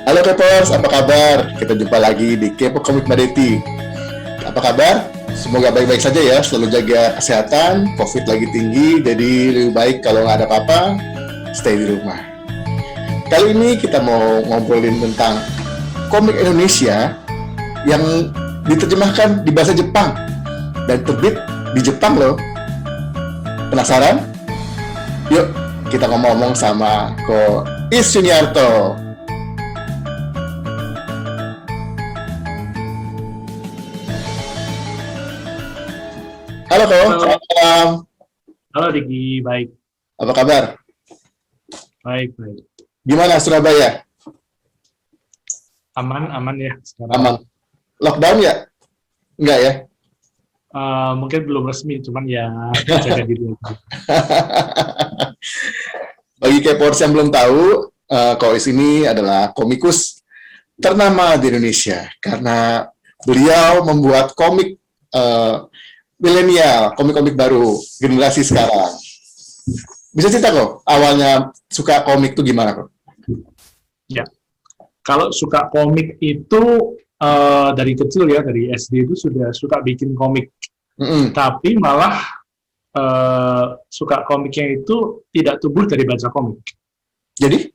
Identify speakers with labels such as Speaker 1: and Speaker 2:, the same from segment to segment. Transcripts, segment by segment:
Speaker 1: Halo Kepers, apa kabar? Kita jumpa lagi di Kepo Komik Madeti. Apa kabar? Semoga baik-baik saja ya, selalu jaga kesehatan, COVID lagi tinggi, jadi lebih baik kalau nggak ada apa-apa, stay di rumah. Kali ini kita mau ngobrolin tentang komik Indonesia yang diterjemahkan di bahasa Jepang dan terbit di Jepang loh. Penasaran? Yuk, kita ngomong-ngomong sama Ko Is Yuniarto. Halo Ko, selamat malam.
Speaker 2: Halo Diki, baik,
Speaker 1: Apa kabar?
Speaker 2: baik.
Speaker 1: Gimana Surabaya?
Speaker 2: Aman ya sekarang.
Speaker 1: Aman? Lockdown ya? Enggak ya?
Speaker 2: Mungkin belum resmi, cuman ya jaga diri aja.
Speaker 1: Bagi Kepors yang belum tahu, Ko Is ini adalah komikus ternama di Indonesia karena beliau membuat komik milenial, komik-komik baru, generasi sekarang. Bisa cerita kok, awalnya suka komik tuh gimana kok?
Speaker 2: Ya, kalau suka komik itu dari kecil ya, dari SD itu sudah suka bikin komik. Tapi malah suka komiknya itu tidak tumbuh dari baca komik.
Speaker 1: Jadi?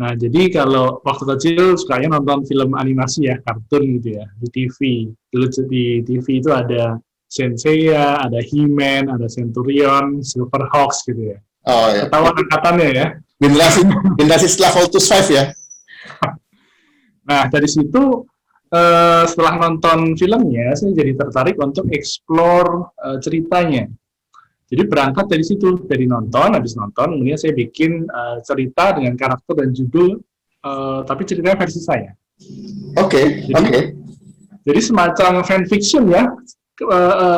Speaker 2: Nah, jadi kalau waktu kecil sukanya nonton film animasi ya, kartun gitu ya, di TV. Dulu di TV itu ada Senseiya, ada He-Man, ada Centurion, Silverhawks gitu ya.
Speaker 1: Oh ya.
Speaker 2: Ketahuan angkatannya ya.
Speaker 1: Generasi setelah Voltus 5 ya?
Speaker 2: Nah, dari situ setelah nonton filmnya, saya jadi tertarik untuk explore ceritanya. Jadi berangkat dari situ, dari nonton, habis nonton, kemudian saya bikin cerita dengan karakter dan judul, tapi ceritanya versi saya.
Speaker 1: Oke.
Speaker 2: Jadi semacam fanfiction ya.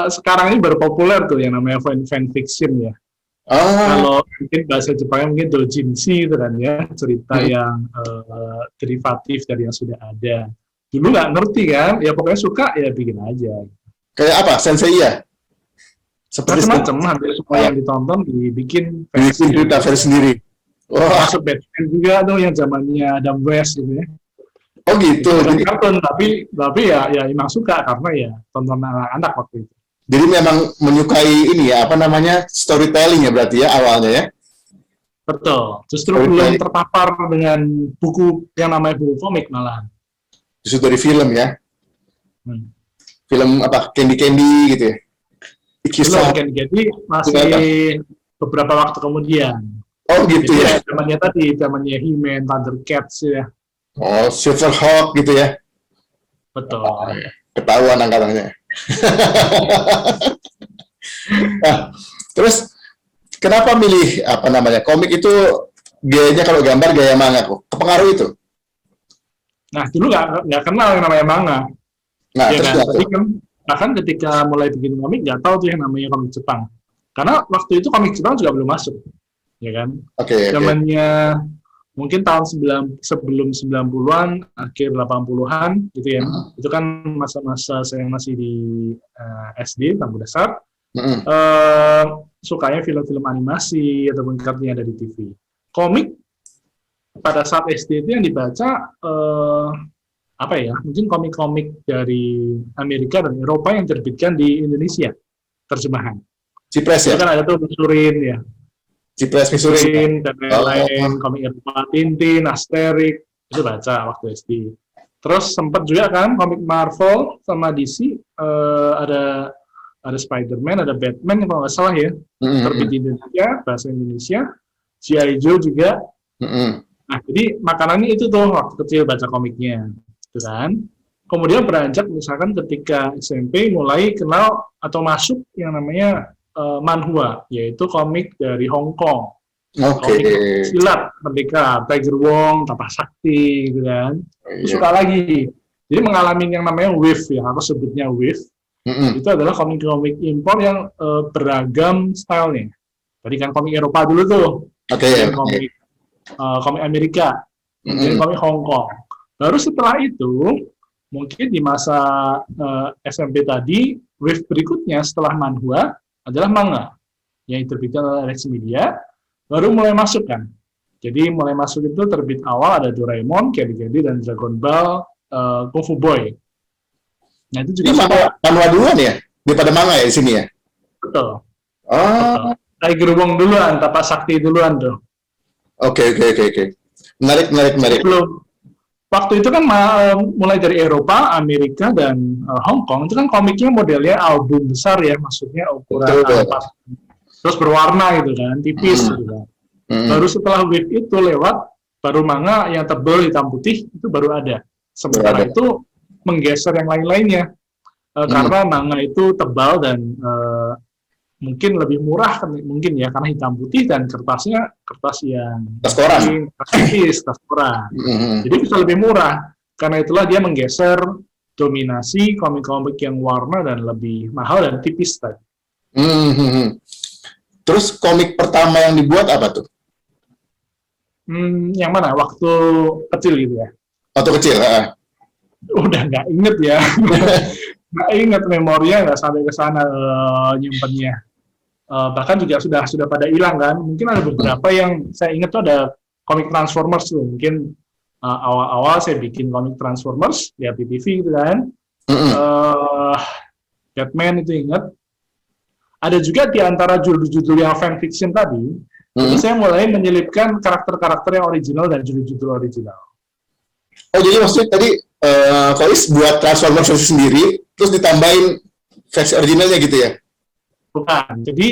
Speaker 2: Sekarang ini baru populer tuh yang namanya fanfiction ya. Kalau mungkin bahasa Jepangnya mungkin doujinshi itu kan ya, cerita yang derivatif dari yang sudah ada. Dulu nggak ngerti kan, ya pokoknya suka ya bikin aja.
Speaker 1: Kayak apa? Senseiya? Seperti
Speaker 2: Macam-macam, hampir semua yang ditonton dibikin
Speaker 1: cerita versi sendiri. Wah.
Speaker 2: Masuk Batman juga tuh yang zamannya Adam West gitu ya.
Speaker 1: Oh gitu.
Speaker 2: Jadi kartun, tapi ya emang suka karena ya tonton anak-anak waktu itu.
Speaker 1: Jadi memang menyukai ini ya, apa namanya, storytelling ya berarti ya awalnya ya?
Speaker 2: Betul. Justru belum terpapar dengan buku yang namanya buku komik malahan.
Speaker 1: Justru dari film ya? Film apa, Candy gitu ya?
Speaker 2: Kisah Candy masih beberapa waktu kemudian.
Speaker 1: Oh gitu. Jadi, ya?
Speaker 2: Zamannya He-Man, Thundercats ya.
Speaker 1: Oh, Silverhawk gitu ya?
Speaker 2: Betul.
Speaker 1: Ketahuan angkatannya. Nah, terus kenapa milih apa namanya komik itu gayanya kalau gambar gaya manga kok? Kepengaruh itu?
Speaker 2: Nah dulu nggak kenal yang namanya manga.
Speaker 1: Nah ya terus
Speaker 2: kan? Bahkan ketika mulai bikin komik nggak tahu tuh yang namanya komik Jepang. Karena waktu itu komik Jepang juga belum masuk, ya kan? Zamannya mungkin tahun sebelum 90-an, akhir 80-an gitu ya. Itu kan masa-masa saya masih di SD, bangku dasar. Sukanya film-film animasi ataupun kartun yang ada di TV. Komik pada saat SD itu yang dibaca apa ya? Mungkin komik-komik dari Amerika dan Eropa yang terbitkan di Indonesia, terjemahan.
Speaker 1: Cipres ya?
Speaker 2: Kan ada tuh Misurin ya.
Speaker 1: Cipres Misurin
Speaker 2: dan lain-lain, komik Eropa, Tintin, Asterix, itu baca waktu SD. Terus sempat juga kan komik Marvel sama DC, ada Spider-Man, ada Batman kalau nggak salah ya, terbit di Indonesia, bahasa Indonesia, G.I. Joe juga. Nah, jadi makanannya itu tuh waktu kecil baca komiknya, gitu kan. Kemudian beranjak misalkan ketika SMP mulai kenal atau masuk yang namanya manhwa, yaitu komik dari Hong Kong. Komik silat merdeka, Tiger Wong, Tapak Sakti, gitu kan. Suka lagi. Jadi mengalami yang namanya wave ya, aku sebutnya wave. Itu adalah komik-komik impor yang beragam stylenya. Tadi kan komik Eropa dulu tuh, komik Amerika, kemudian komik Hong Kong. Baru setelah itu, mungkin di masa SMP tadi, wave berikutnya setelah manhwa adalah manga yang diterbitkan oleh Rex Media, baru mulai masuk kan Jadi mulai masuk itu terbit awal ada Doraemon, Candy Candy, dan Dragon Ball, Kung Fu Boy. Nah itu
Speaker 1: Ini
Speaker 2: juga suka.
Speaker 1: manhwa duluan ya? Daripada manga ya di sini ya?
Speaker 2: Betul, betul.
Speaker 1: Oh,
Speaker 2: Tiger Wong duluan, Tapak Sakti duluan tuh.
Speaker 1: oke. Menarik, menarik,
Speaker 2: Jadi
Speaker 1: menarik.
Speaker 2: belum, waktu itu kan mulai dari Eropa, Amerika, dan Hong Kong, itu kan komiknya modelnya album besar ya, maksudnya ukuran
Speaker 1: Betul.
Speaker 2: A4. Terus berwarna gitu kan, tipis gitu kan. Baru setelah wave itu lewat, baru manga yang tebel hitam putih itu baru ada. Sementara
Speaker 1: Baru ada.
Speaker 2: itu menggeser yang lain-lainnya. Karena manga itu tebal dan mungkin lebih murah mungkin ya karena hitam putih dan kertasnya kertas yang
Speaker 1: Tas koran.
Speaker 2: kertas tipis, kertas koran.
Speaker 1: Mhm.
Speaker 2: Jadi bisa lebih murah. Karena itulah dia menggeser dominasi komik-komik yang warna dan lebih mahal dan tipis tadi.
Speaker 1: Mhm. Terus komik pertama yang dibuat apa tuh?
Speaker 2: Yang mana? Waktu kecil gitu ya?
Speaker 1: Waktu kecil.
Speaker 2: Udah nggak inget ya. Nggak inget memorinya nggak sampai ke sana nyimpennya. Bahkan juga sudah pada hilang kan. Mungkin ada beberapa yang saya ingat tuh ada komik Transformers tuh. Mungkin awal-awal saya bikin komik Transformers lihat di TV gitu kan.
Speaker 1: Mhm.
Speaker 2: Batman itu ingat. Ada juga di antara judul-judul yang fanfiction tadi, itu saya mulai menyelipkan karakter-karakter yang original dan judul-judul original.
Speaker 1: Oh, jadi maksudnya tadi Kois buat Transformers versi sendiri, terus ditambahin versi originalnya gitu ya?
Speaker 2: Bukan. Jadi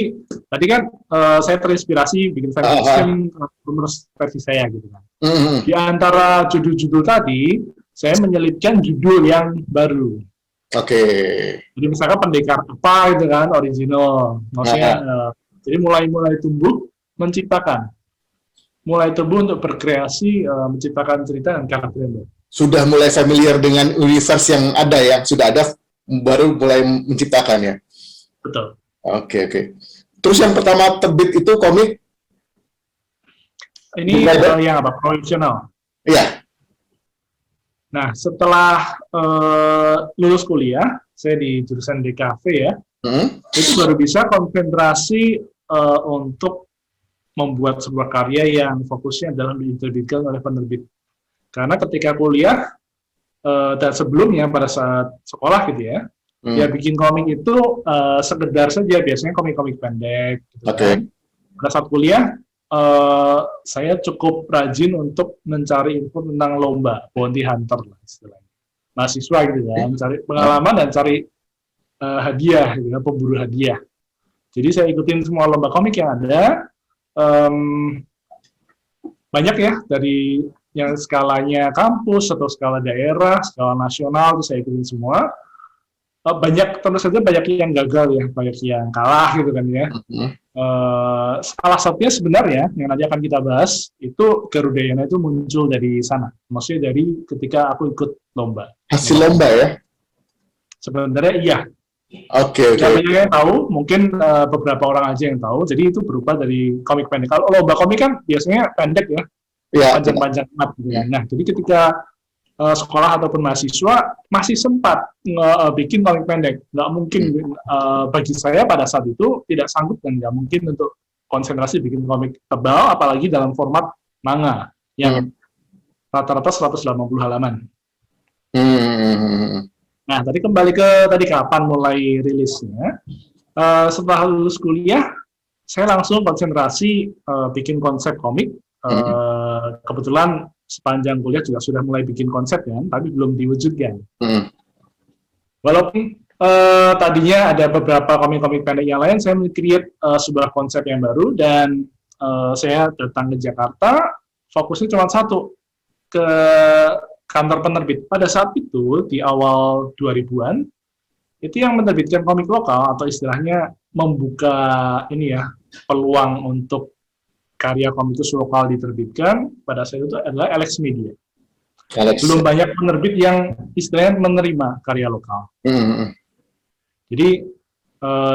Speaker 2: tadi kan saya terinspirasi bikin fanfiction Transformers versi saya gitu kan.
Speaker 1: Mhm.
Speaker 2: Di antara judul-judul tadi, saya menyelipkan judul yang baru.
Speaker 1: Oke.
Speaker 2: Jadi misalkan pendekar apa gitu kan, original. Maksudnya, jadi mulai tumbuh menciptakan. Mulai tumbuh untuk berkreasi, menciptakan cerita dan karakter yang baru.
Speaker 1: Sudah mulai familiar dengan universe yang ada ya? Sudah ada, baru mulai menciptakan ya?
Speaker 2: Betul.
Speaker 1: Oke. Terus yang pertama terbit itu komik?
Speaker 2: Ini yang apa? Profesional.
Speaker 1: Iya.
Speaker 2: Nah, setelah lulus kuliah, saya di jurusan DKV ya, itu baru bisa konsentrasi untuk membuat sebuah karya yang fokusnya adalah diterbitkan oleh penerbit. Karena ketika kuliah dan sebelumnya pada saat sekolah gitu ya, ya bikin komik itu sekedar saja, biasanya komik-komik pendek. Gitu kan. Pada saat kuliah, saya cukup rajin untuk mencari info tentang lomba, bounty hunter lah istilahnya. Mahasiswa gitu kan, cari pengalaman dan cari hadiah, gitu kan, pemburu hadiah. Jadi saya ikutin semua lomba komik yang ada, banyak ya, dari yang skalanya kampus atau skala daerah, skala nasional, itu saya ikutin semua. Banyak, tentu saja banyak yang gagal ya, banyak yang kalah gitu kan ya. Salah satunya sebenarnya yang nanti akan kita bahas itu Garudayana itu muncul dari sana, maksudnya dari ketika aku ikut lomba.
Speaker 1: Hasil lomba ya?
Speaker 2: Sebenarnya iya.
Speaker 1: Oke.
Speaker 2: Banyak yang tahu, mungkin beberapa orang aja yang tahu. Jadi itu berupa dari komik pendek. Kalau lomba komik kan biasanya pendek ya, panjang-panjang banget gitu kan. Nah, jadi ketika sekolah ataupun mahasiswa masih sempat bikin komik pendek. Nggak mungkin, bagi saya pada saat itu tidak sanggup dan nggak mungkin untuk konsentrasi bikin komik tebal, apalagi dalam format manga yang rata-rata 180 halaman. Nah, tadi kembali ke tadi kapan mulai rilisnya. Setelah lulus kuliah, saya langsung konsentrasi bikin konsep komik. Kebetulan sepanjang kuliah juga sudah mulai bikin konsep kan, tapi belum diwujudkan. Walaupun tadinya ada beberapa komik-komik pendek yang lain, saya men-create sebuah konsep yang baru dan saya datang ke Jakarta, fokusnya cuma satu, ke kantor penerbit. Pada saat itu, di awal 2000-an, itu yang menerbitkan komik lokal atau istilahnya membuka ini ya, peluang untuk karya komikus lokal diterbitkan pada saat itu adalah Alex Media. Belum banyak penerbit yang istilahnya menerima karya lokal. Jadi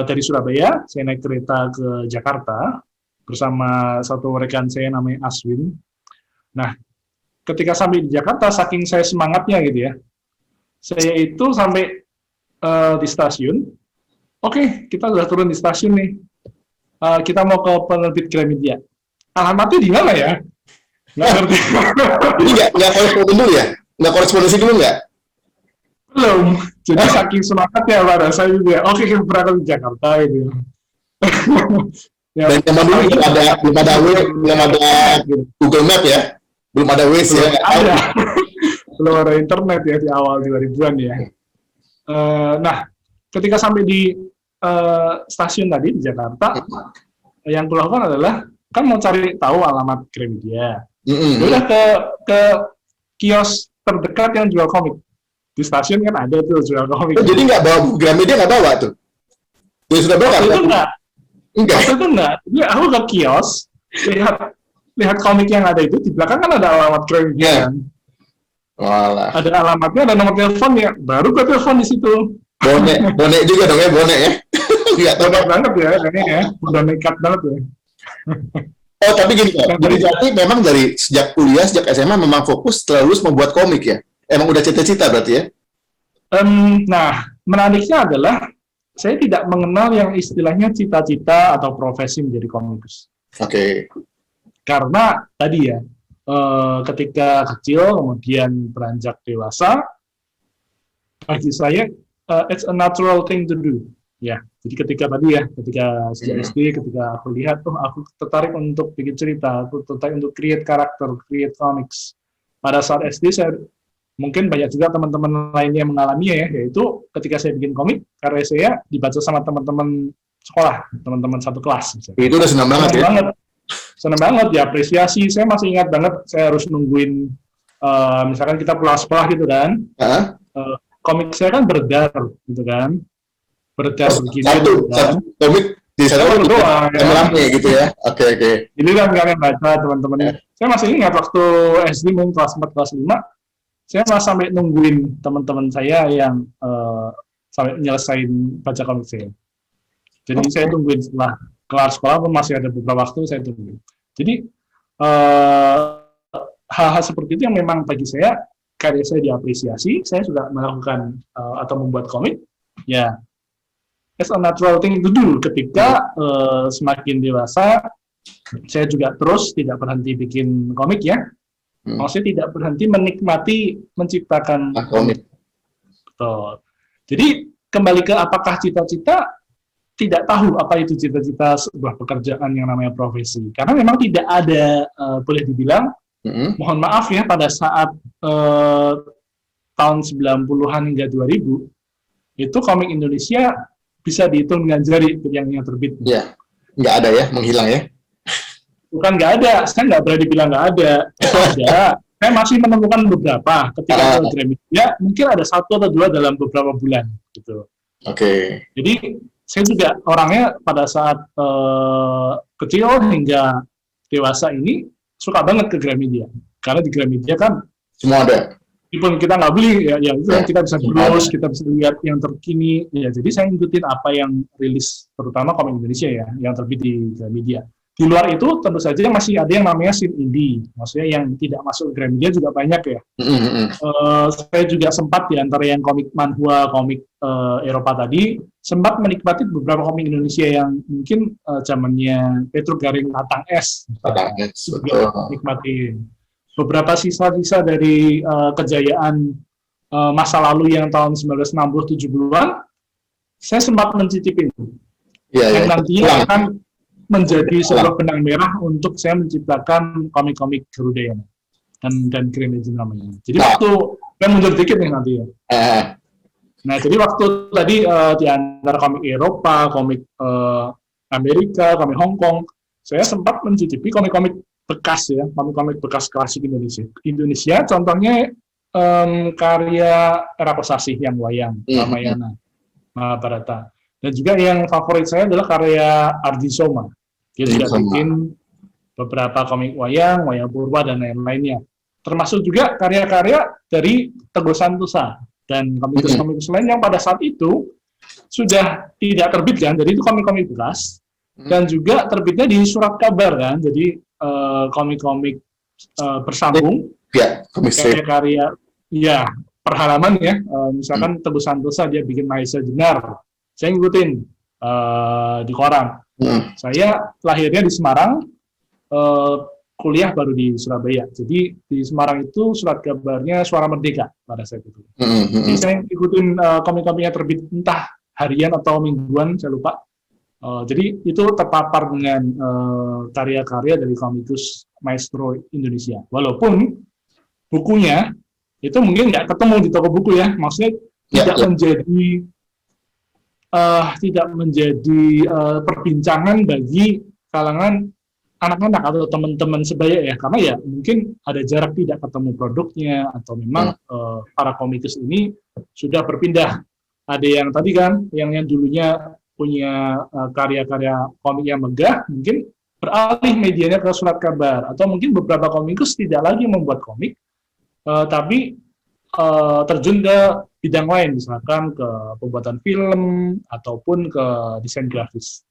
Speaker 2: dari Surabaya saya naik kereta ke Jakarta bersama satu rekan saya namanya Aswin. Nah, ketika sampai di Jakarta, saking saya semangatnya gitu ya, saya itu sampai di stasiun. Oke, kita sudah turun di stasiun nih. Kita mau ke penerbit Gramedia. Alamatnya di mana ya? Nggak ngerti.
Speaker 1: Jadi nggak koresponden dulu ya? Nggak korespondensi dulu nggak?
Speaker 2: Belum. Jadi saking semangatnya pada saya juga, oke kita berangkat ke Jakarta gitu. Ya,
Speaker 1: Dan zaman dulu belum ada
Speaker 2: gitu.
Speaker 1: Google Map ya, belum ada Waze ya.
Speaker 2: Belum ada. Belum ada internet ya di awal 2000-an ya. Nah, ketika sampai di stasiun tadi di Jakarta, yang kulakukan adalah kan mau cari tahu alamat Gramedia. Udah ke kios terdekat yang jual komik. Di stasiun kan ada tuh jual komik.
Speaker 1: Jadi nggak bawa Gramedia, nggak bawa tuh? Dia sudah bawa
Speaker 2: Waktu itu enggak.
Speaker 1: Enggak.
Speaker 2: Waktu itu enggak. Jadi aku ke kios, lihat komik yang ada itu, di belakang kan ada alamat Gramedia.
Speaker 1: Walah.
Speaker 2: Ada alamatnya, ada nomor teleponnya. Baru gue telepon di situ.
Speaker 1: Bonek juga dong ya, bonek ya.
Speaker 2: Bonek banget ya, kayaknya ya. Udah nekat banget ya.
Speaker 1: Oh, tapi gini Pak, jadi memang dari sejak kuliah, sejak SMA memang fokus terus membuat komik ya? Emang udah cita-cita berarti ya?
Speaker 2: Nah, menariknya adalah saya tidak mengenal yang istilahnya cita-cita atau profesi menjadi komikus.
Speaker 1: Oke.
Speaker 2: Karena tadi ya, ketika kecil kemudian beranjak dewasa, bagi saya it's a natural thing to do. Ya, jadi ketika sejak SD, ketika aku lihat, aku tertarik untuk bikin cerita, aku tertarik untuk create karakter, create comics. Pada saat SD, mungkin banyak juga teman-teman lainnya yang mengalaminya ya, yaitu ketika saya bikin komik, karya saya dibaca sama teman-teman sekolah, teman-teman satu kelas. Misalnya.
Speaker 1: Itu udah senang banget ya?
Speaker 2: Senang banget, diapresiasi. Saya masih ingat banget, saya harus nungguin, misalkan kita pulang sekolah gitu kan, komik saya kan beredar, gitu kan. Beredar begini
Speaker 1: satu komik di satu doang ya gitu ya. Oke.
Speaker 2: Ini kan kalian baca teman-teman. Saya masih ingat waktu SD mungkin kelas 4 kelas 5 saya malah sampai nungguin teman-teman saya yang sampai nyelesain baca komik saya. Jadi saya tungguin setelah kelar sekolah pun masih ada beberapa waktu saya tungguin. Jadi hal-hal seperti itu yang memang bagi saya karya saya diapresiasi, saya sudah melakukan atau membuat komik ya. It's a natural thing to do. Ketika semakin dewasa, saya juga terus tidak berhenti bikin komik ya. Maksudnya tidak berhenti menikmati menciptakan komik. Betul. Jadi kembali ke apakah cita-cita, tidak tahu apa itu cita-cita sebuah pekerjaan yang namanya profesi. Karena memang tidak ada, boleh dibilang, mohon maaf ya, pada saat tahun 90-an hingga 2000, itu komik Indonesia bisa dihitung dengan jari yang terbit.
Speaker 1: Iya, nggak ada ya, menghilang ya?
Speaker 2: Bukan nggak ada, saya nggak berani bilang nggak ada. Ada, saya masih menemukan beberapa. Ketika ke Gramedia, mungkin ada 1 atau 2 dalam beberapa bulan. Gitu.
Speaker 1: Oke.
Speaker 2: Jadi, saya juga orangnya pada saat kecil hingga dewasa ini, suka banget ke Gramedia. Karena di Gramedia kan,
Speaker 1: semua ada.
Speaker 2: meskipun kita nggak beli, ya itu kita bisa browse, kita bisa lihat yang terkini. Ya, jadi saya ngikutin apa yang rilis, terutama komik Indonesia ya, yang terbit di Gramedia. Di luar itu tentu saja masih ada yang namanya scene indie, maksudnya yang tidak masuk Gramedia juga banyak ya. Saya juga sempat di antara yang komik manhwa, komik Eropa tadi, sempat menikmati beberapa komik Indonesia yang mungkin zamannya Petruk Garing Latang S. Nikmati beberapa sisa-sisa dari kejayaan masa lalu yang tahun 1960-70-an, saya sempat mencicipi itu. Yang nantinya akan menjadi sebuah benang merah untuk saya menciptakan komik-komik Garuda dan Green Legend namanya. Jadi waktu kan mundur dikit nih nanti ya. Nah, jadi waktu tadi di antara komik Eropa, komik Amerika, komik Hong Kong, saya sempat mencicipi komik-komik bekas ya, komik-komik bekas klasik Indonesia. Contohnya karya Rakosasih yang wayang, Ramayana, Mahabharata. Dan juga yang favorit saya adalah karya Ardi Soma. Dia sudah bikin beberapa komik wayang purba, dan lain-lainnya. Termasuk juga karya-karya dari Teguh Santosa dan komikus-komikus lain yang pada saat itu sudah tidak terbit kan. Jadi itu komik-komik bekas. Dan juga terbitnya di surat kabar kan. Jadi komik-komik bersambung. Karya-karya ya per halaman ya. Misalkan Teguh Santosa dia bikin Mahesa Jenar. Saya ngikutin di koran. Saya lahirnya di Semarang, kuliah baru di Surabaya. Jadi di Semarang itu surat kabarnya Suara Merdeka pada saat itu. Jadi saya ikutin komik-komiknya terbit entah harian atau mingguan, saya lupa. Jadi itu terpapar dengan karya-karya dari komikus maestro Indonesia. Walaupun bukunya itu mungkin nggak ketemu di toko buku ya, maksudnya tidak menjadi perbincangan bagi kalangan anak-anak atau teman-teman sebaya ya, karena ya mungkin ada jarak tidak ketemu produknya atau memang para komikus ini sudah berpindah. Ada yang tadi kan, yang dulunya punya karya-karya komik yang megah, mungkin beralih medianya ke surat kabar, atau mungkin beberapa komikus tidak lagi membuat komik, tapi terjun ke bidang lain, misalkan ke pembuatan film ataupun ke desain grafis.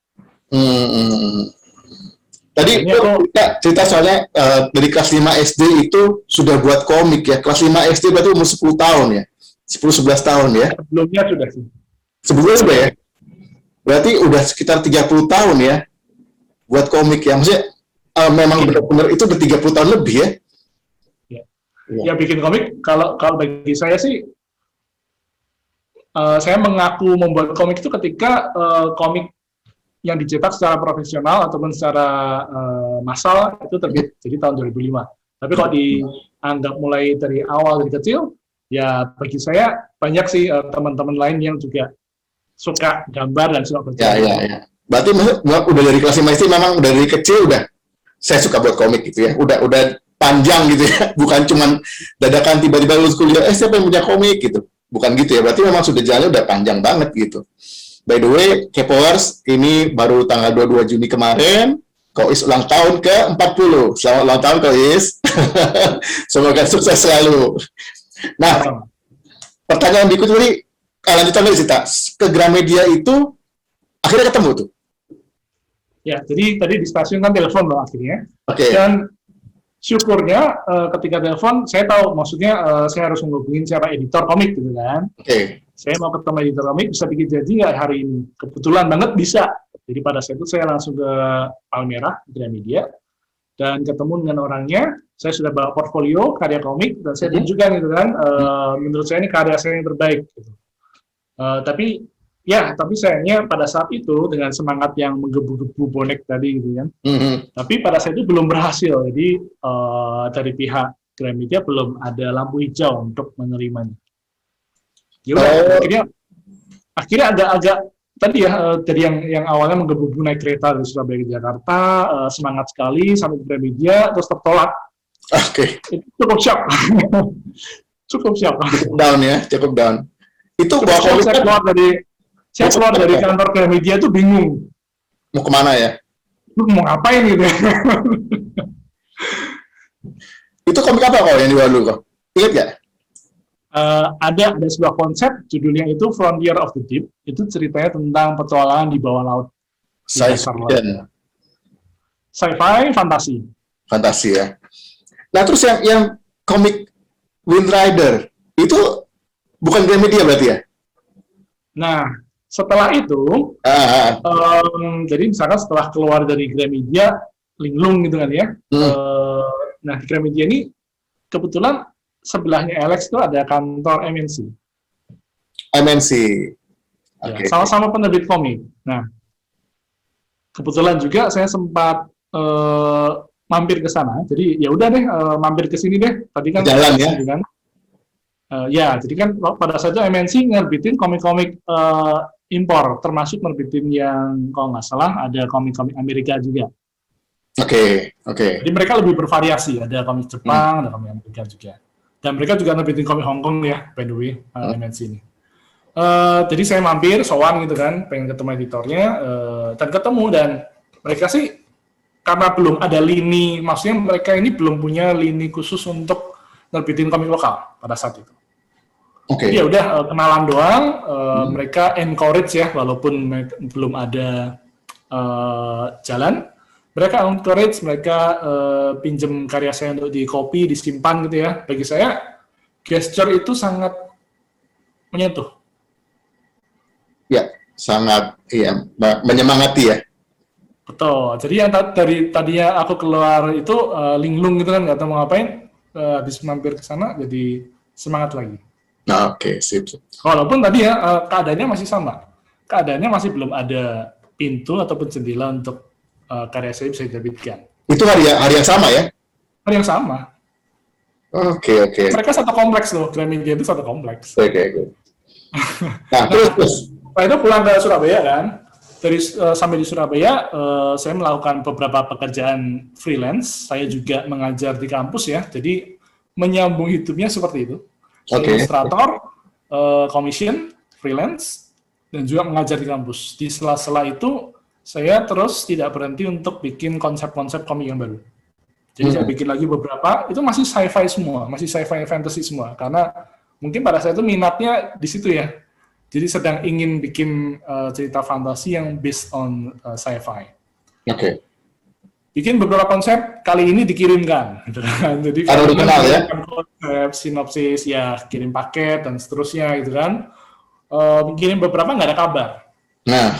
Speaker 1: Tadi cerita soalnya dari kelas 5 SD itu sudah buat komik ya. Kelas 5 SD berarti umur 10 tahun ya. 10-11 tahun ya.
Speaker 2: Sebelumnya sudah sih.
Speaker 1: Sebelumnya sudah ya. Berarti udah sekitar 30 tahun ya buat komik ya. Maksudnya memang benar-benar itu udah 30 tahun lebih ya.
Speaker 2: Ya bikin komik, kalau bagi saya sih, saya mengaku membuat komik itu ketika komik yang dicetak secara profesional ataupun secara massal itu terbit, jadi tahun 2005. Tapi kalau dianggap mulai dari awal, dari kecil, ya bagi saya banyak sih teman-teman lain yang juga suka gambar dan suka bercerita.
Speaker 1: Ya. Berarti udah dari kelas 5 SD memang dari kecil udah saya suka buat komik gitu ya. Udah panjang gitu ya, bukan cuman dadakan tiba-tiba lulus kuliah, siapa yang punya komik gitu, bukan gitu ya, berarti memang sudah jalannya udah panjang banget gitu. By the way, K-Powers, ini baru tanggal 22 Juni kemarin, Kois ulang tahun ke-40, selamat ulang tahun Kois, semoga sukses selalu. Nah, pertanyaan berikut tadi, lanjutan dari Sita, ke Gramedia itu akhirnya ketemu tuh?
Speaker 2: Ya, jadi tadi di stasiun kan telepon loh akhirnya, dan syukurnya ketika telepon, saya tahu maksudnya saya harus menghubungin siapa editor komik gitu kan. Saya mau ketemu editor komik, bisa bikin janji nggak hari ini? Kebetulan banget bisa. Jadi pada saat itu saya langsung ke Palmerah, Gramedia, dan ketemu dengan orangnya. Saya sudah bawa portfolio karya komik, dan saya tunjukkan gitu kan, menurut saya ini karya saya yang terbaik. Gitu. Tapi sayangnya pada saat itu dengan semangat yang menggebu-gebu bonek tadi gitu kan. Tapi pada saat itu belum berhasil. Jadi dari pihak Gramedia belum ada lampu hijau untuk menerimanya. Ya udah, akhirnya agak-agak tadi ya dari yang awalnya menggebu-gebu naik kereta dari Surabaya ke Jakarta, semangat sekali sampai ke Gramedia terus tertolak. Itu cukup shock. Cukup
Speaker 1: down ya, cukup down. Itu
Speaker 2: saya keluar dari kantor Gramedia tuh bingung.
Speaker 1: Mau kemana ya?
Speaker 2: Lu mau ngapain gitu ya?
Speaker 1: Itu komik apa kok yang dibawa dulu kok? Ingat nggak?
Speaker 2: Ada sebuah konsep, judulnya itu Frontier of the Deep. Itu ceritanya tentang petualangan di bawah laut. Sci-fi, fantasi.
Speaker 1: Fantasi ya. Nah terus yang komik Wind Rider, itu bukan Gramedia berarti ya? Nah,
Speaker 2: setelah itu, jadi misalkan setelah keluar dari Gramedia, linglung gitu kan ya. Nah, di Gramedia ini kebetulan sebelahnya Alex itu ada kantor MNC. Ya, sama-sama penerbit komik. Nah, kebetulan juga saya sempat mampir ke sana. Jadi ya udah deh, mampir ke sini deh. Tadi kan
Speaker 1: jalan ya.
Speaker 2: Kan. Jadi kan pada saat itu MNC ngerbitin komik-komik impor, termasuk nerbitin yang kalau nggak salah ada komik-komik Amerika juga. Jadi mereka lebih bervariasi, ada komik Jepang, ada komik Amerika juga. Dan mereka juga nerbitin komik Hong Kong ya, by the way, MNC ini. Jadi saya mampir, sowan gitu kan, pengen ketemu editornya, dan ketemu, dan mereka sih, karena belum ada lini, maksudnya mereka ini belum punya lini khusus untuk nerbitin komik lokal pada saat itu. Jadi ya udah kenalan doang, mereka encourage ya, walaupun belum ada jalan, mereka encourage, mereka pinjem karya saya untuk di copy, disimpan gitu ya. Bagi saya, gesture itu sangat menyentuh.
Speaker 1: Ya, sangat menyemangati ya.
Speaker 2: Betul. Jadi yang dari tadinya aku keluar itu linglung gitu kan, nggak tahu mau ngapain, habis mampir ke sana jadi semangat lagi.
Speaker 1: Nah, oke, sip.
Speaker 2: Walaupun tadi ya keadaannya masih sama. Keadaannya masih belum ada pintu ataupun jendela untuk karya saya bisa diterbitkan.
Speaker 1: Itu hari yang sama ya?
Speaker 2: Hari yang sama.
Speaker 1: Oke, oke.
Speaker 2: Mereka satu kompleks loh, Gramedia itu satu kompleks.
Speaker 1: Oke. Nah, terus.
Speaker 2: Setelah itu pulang ke Surabaya kan. Sampai di Surabaya, saya melakukan beberapa pekerjaan freelance. Saya juga mengajar di kampus ya. Jadi menyambung hidupnya seperti itu. Ilustrator, commission, freelance, dan juga mengajar di kampus. Di sela-sela itu, saya terus tidak berhenti untuk bikin konsep-konsep komik yang baru. Jadi saya bikin lagi beberapa, itu masih sci-fi semua, masih sci-fi fantasy semua. Karena mungkin pada saya itu minatnya di situ ya. Jadi sedang ingin bikin cerita fantasi yang based on sci-fi.
Speaker 1: Oke.
Speaker 2: Bikin beberapa konsep, kali ini dikirimkan. Gitu kan. Jadi
Speaker 1: kalau dikenal ya?
Speaker 2: Konsep, sinopsis, ya kirim paket, dan seterusnya gitu kan. Kirim beberapa nggak ada kabar.
Speaker 1: Nah.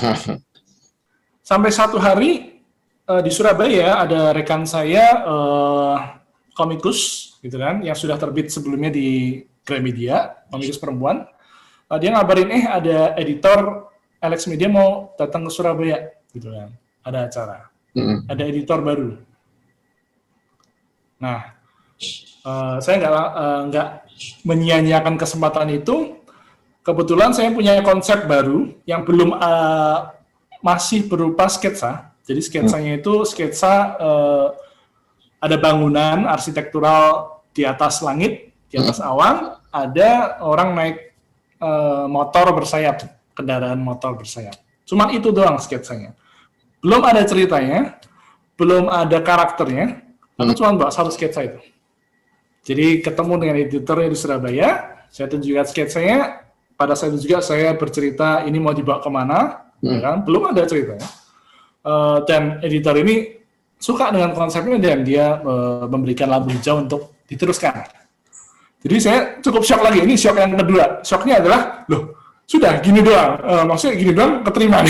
Speaker 2: Sampai satu hari, di Surabaya ada rekan saya, komikus, gitu kan, yang sudah terbit sebelumnya di Gramedia, komikus perempuan. Dia ngabarin, ada editor Alex Media mau datang ke Surabaya, gitu kan, ada acara, ada editor baru. Nah, saya nggak menyia-nyiakan kesempatan itu. Kebetulan saya punya konsep baru yang belum masih berupa sketsa. Jadi sketsanya itu sketsa ada bangunan arsitektural di atas langit, di atas awan, ada orang naik motor bersayap, kendaraan motor bersayap. Cuman itu doang sketsanya. Belum ada ceritanya, belum ada karakternya, aku cuma bawa satu sketsa itu. Jadi ketemu dengan editornya di Surabaya, saya tunjukkan sketsanya, pada saat itu juga saya bercerita ini mau dibawa kemana, ya kan? Belum ada ceritanya. Dan editor ini suka dengan konsepnya dan dia memberikan lampu hijau untuk diteruskan. Jadi saya cukup shock lagi, ini shock yang kedua. Shocknya adalah, sudah gini doang, maksudnya gini doang keterima.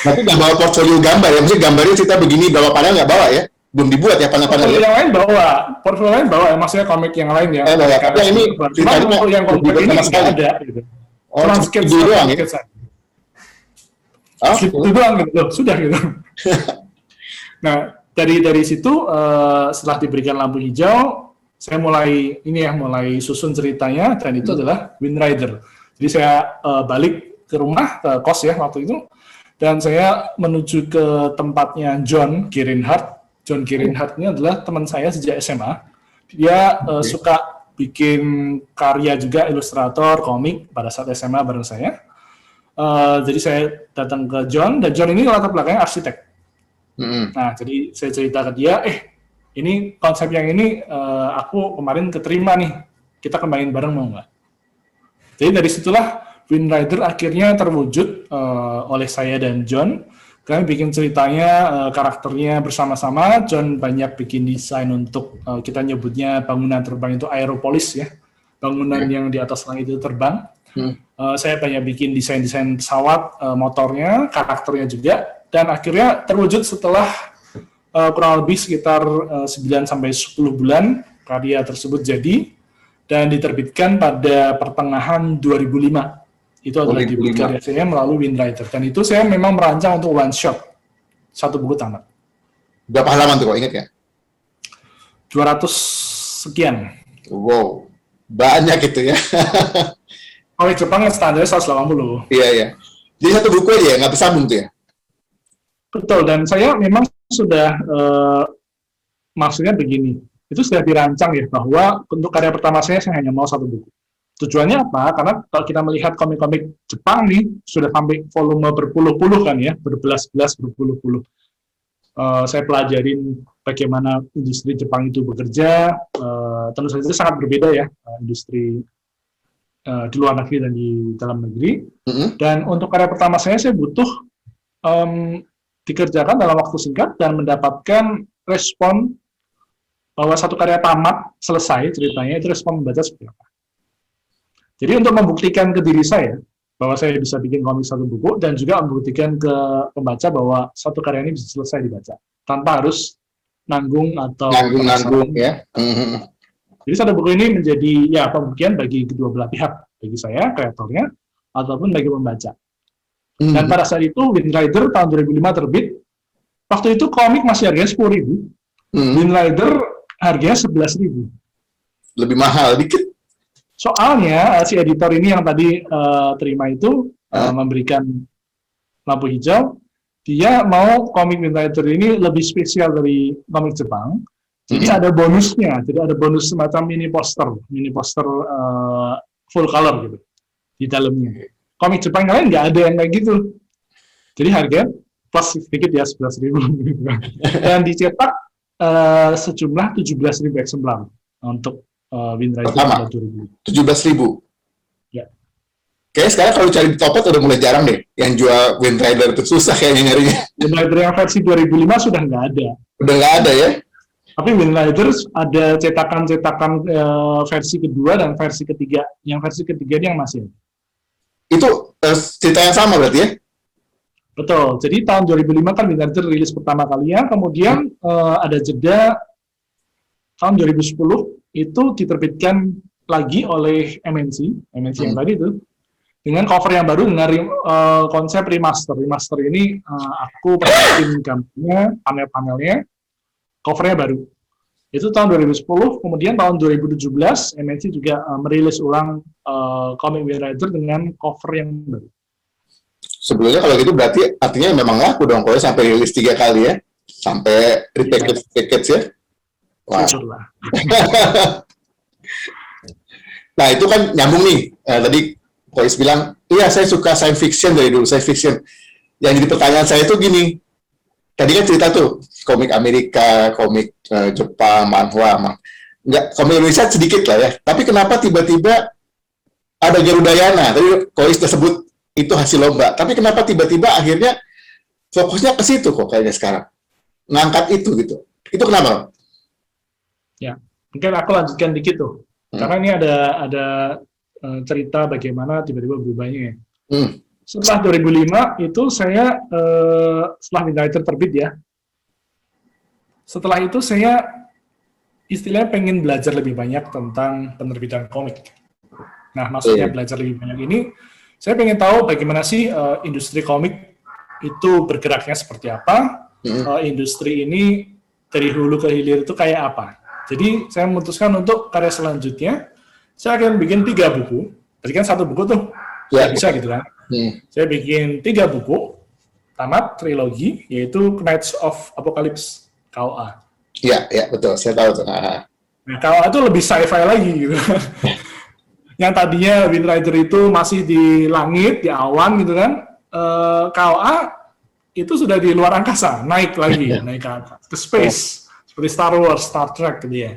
Speaker 1: Tapi nggak bawa portfolio gambar ya, maksudnya gambarnya cerita begini, bawa panel nggak bawa ya? Belum dibuat ya panel-panel ya?
Speaker 2: Portfolio yang lain bawa ya, maksudnya komik yang lain ya.
Speaker 1: Tapi ini ceritanya
Speaker 2: untuk yang komik ini nggak ada. Gitu. Cuma sketsa doang ya? Gitu doang gitu, sudah gitu. Nah, dari situ setelah diberikan lampu hijau, saya mulai susun ceritanya, dan itu adalah Wind Rider. Jadi saya balik ke rumah, ke kos ya waktu itu, dan saya menuju ke tempatnya John Kirinhart. John Kirinhart ini adalah teman saya sejak SMA. Dia suka bikin karya juga, ilustrator, komik pada saat SMA bareng saya. Jadi saya datang ke John, dan John ini latar belakangnya arsitek. Nah, jadi saya cerita ke dia, ini konsep yang ini aku kemarin keterima nih, kita kembangin bareng mau nggak? Jadi dari situlah Wind Rider akhirnya terwujud oleh saya dan John. Kami bikin ceritanya, karakternya bersama-sama. John banyak bikin desain untuk kita nyebutnya bangunan terbang itu aeropolis ya, bangunan yang di atas langit itu terbang. Saya banyak bikin desain-desain pesawat, motornya, karakternya juga, dan akhirnya terwujud setelah kurang lebih sekitar 9-10 bulan karya tersebut jadi, dan diterbitkan pada pertengahan 2005. Itu adalah debut karya saya melalui Wind Rider, dan itu saya memang merancang untuk one shot, satu buku tamat.
Speaker 1: Berapa halaman tuh kok ingat ya?
Speaker 2: 200 sekian.
Speaker 1: Wow, banyak itu ya.
Speaker 2: Komik Jepang standarnya 180.
Speaker 1: Iya. Jadi satu buku aja ya, nggak bersambung tuh ya?
Speaker 2: Betul, dan saya memang sudah, maksudnya begini, itu sudah dirancang ya, bahwa untuk karya pertama saya hanya mau satu buku. Tujuannya apa? Karena kalau kita melihat komik-komik Jepang nih, sudah sampai volume berpuluh-puluh kan ya, berbelas-belas, berpuluh-puluh. Saya pelajarin bagaimana industri Jepang itu bekerja, tentu saja sangat berbeda ya, industri di luar negeri dan di dalam negeri. Dan untuk karya pertama saya butuh dikerjakan dalam waktu singkat dan mendapatkan respon bahwa satu karya tamat, selesai ceritanya, itu respon membaca seperti apa. Jadi untuk membuktikan ke diri saya bahwa saya bisa bikin komik satu buku, dan juga membuktikan ke pembaca bahwa satu karya ini bisa selesai dibaca tanpa harus nanggung atau
Speaker 1: Nanggung ya.
Speaker 2: Jadi satu buku ini menjadi ya pembuktian bagi kedua belah pihak, bagi saya kreatornya ataupun bagi pembaca. Dan pada saat itu Wind Rider tahun 2005 terbit. Waktu itu komik masih harganya 10.000. Wind Rider harganya 11.000.
Speaker 1: Lebih mahal dikit.
Speaker 2: Soalnya si editor ini yang tadi terima itu memberikan lampu hijau. Dia mau komik Wind Rider ini lebih spesial dari komik Jepang. Jadi ada bonusnya. Jadi ada bonus semacam mini poster full color gitu di dalamnya. Komik Jepang yang lain nggak ada yang kayak gitu. Jadi harga plus sedikit ya 11.000. Dan dicetak sejumlah 17.000 eksemplar untuk Wind Rider
Speaker 1: pertama 17.000.
Speaker 2: Ya.
Speaker 1: Kayaknya sekarang kalau cari di Topet udah mulai jarang deh yang jual Wind Rider, itu susah kayaknya nyarinya.
Speaker 2: Wind Rider yang versi 2005 sudah nggak ada.
Speaker 1: Udah nggak ada ya?
Speaker 2: Tapi Wind Rider ada cetakan-cetakan versi kedua dan versi ketiga. Yang versi ketiga ini yang masih ada.
Speaker 1: Itu cerita yang sama berarti ya?
Speaker 2: Betul. Jadi tahun 2005 kan Wind Rider rilis pertama kalinya, kemudian ada jeda tahun 2010 itu diterbitkan lagi oleh MNC yang tadi itu dengan cover yang baru dengan konsep remaster. Remaster ini aku perhatiin gambarnya, panel-panelnya, covernya baru. Itu tahun 2010, kemudian tahun 2017 MNC juga merilis ulang komik Wind Rider dengan cover yang baru.
Speaker 1: Sebelumnya kalau gitu berarti artinya memang laku dong kalau sampai rilis 3 kali ya, sampai repackage ya. Wah. Nah itu kan nyambung nih. Tadi Kois bilang, iya saya suka science fiction dari dulu, science fiction. Yang jadi pertanyaan saya itu gini, tadi kan cerita tuh komik Amerika, komik Jepang, manhwa, komik Indonesia sedikit lah ya. Tapi kenapa tiba-tiba ada Garudayana? Tadi Kois sudah sebut itu hasil lomba. Tapi kenapa tiba-tiba akhirnya fokusnya ke situ kok kayaknya sekarang? Ngangkat itu gitu. Itu kenapa?
Speaker 2: Ya, mungkin aku lanjutkan dikit tuh. Karena ini ada cerita bagaimana tiba-tiba berubahnya. Setelah 2005 itu saya setelah Wind Rider terbit ya. Setelah itu saya istilahnya pengen belajar lebih banyak tentang penerbitan komik. Nah, maksudnya belajar lebih banyak ini, saya pengen tahu bagaimana sih industri komik itu bergeraknya seperti apa, industri ini dari hulu ke hilir itu kayak apa. Jadi saya memutuskan untuk karya selanjutnya, saya akan bikin 3 buku. Tadi kan 1 buku tuh, ya bisa gitu kan. Saya bikin 3 buku, tamat trilogi, yaitu Knights of Apocalypse, KOA.
Speaker 1: Iya, betul. Saya tahu tuh.
Speaker 2: Nah, KOA itu lebih sci-fi lagi gitu. Yang tadinya Wind Rider itu masih di langit, di awan gitu kan. KOA itu sudah di luar angkasa, naik lagi, naik ke atas, ke space. Seperti Star Wars, Star Trek gitu ya.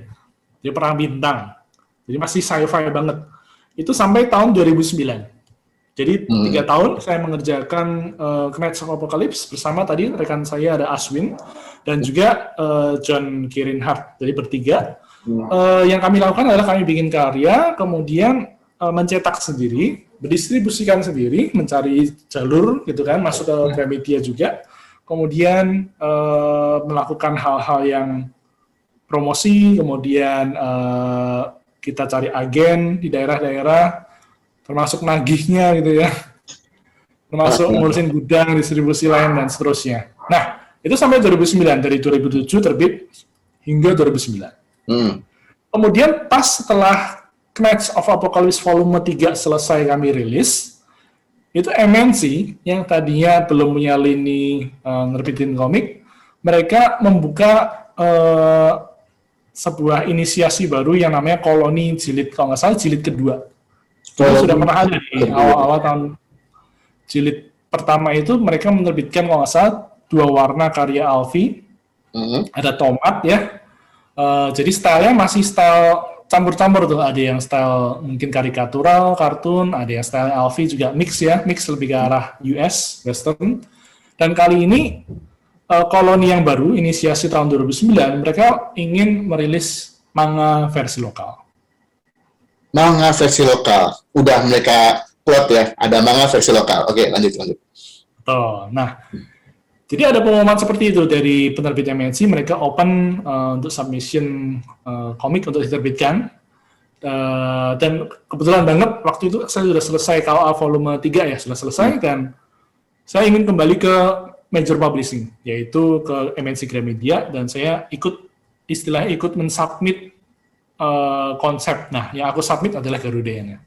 Speaker 2: Dia perang bintang. Jadi masih sci-fi banget. Itu sampai tahun 2009. Jadi 3 tahun saya mengerjakan Knights of Apocalypse bersama tadi rekan saya ada Aswin dan juga John Kirinhart. Jadi bertiga. Yang kami lakukan adalah kami bikin karya, kemudian mencetak sendiri, berdistribusikan sendiri, mencari jalur gitu kan, masuk ke Gramedia juga. Kemudian melakukan hal-hal yang promosi, kemudian kita cari agen di daerah-daerah, termasuk nagihnya gitu ya, termasuk ngurusin gudang, distribusi lain, dan seterusnya. Nah, itu sampai 2009, dari 2007 terbit hingga 2009. Kemudian pas setelah Knights of Apocalypse volume 3 selesai kami rilis, itu MNC yang tadinya belum punya lini nerbitin komik, mereka membuka sebuah inisiasi baru yang namanya Koloni Jilid, kalau nggak salah jilid kedua. Itu sudah pernah ada di awal-awal tahun. Jilid pertama itu mereka menerbitkan kalau nggak salah 2 warna karya Alfi, ada tomat ya. Jadi stylenya masih style campur-campur tuh, ada yang style mungkin karikatural, kartun, ada yang style Alfi juga mix ya, mix lebih ke arah US, Western. Dan kali ini Koloni yang baru, inisiasi tahun 2009, mereka ingin merilis manga versi lokal.
Speaker 1: Manga versi lokal, udah mereka plot ya, ada manga versi lokal. Oke, lanjut.
Speaker 2: Betul. Nah, jadi ada pengumuman seperti itu dari penerbit MNC, mereka open untuk submission komik untuk diterbitkan. Dan kebetulan banget waktu itu saya sudah selesai KOA volume 3 ya, sudah selesai, dan saya ingin kembali ke major publishing, yaitu ke MNC Gramedia, dan saya ikut mensubmit konsep. Nah, yang aku submit adalah Garudayana.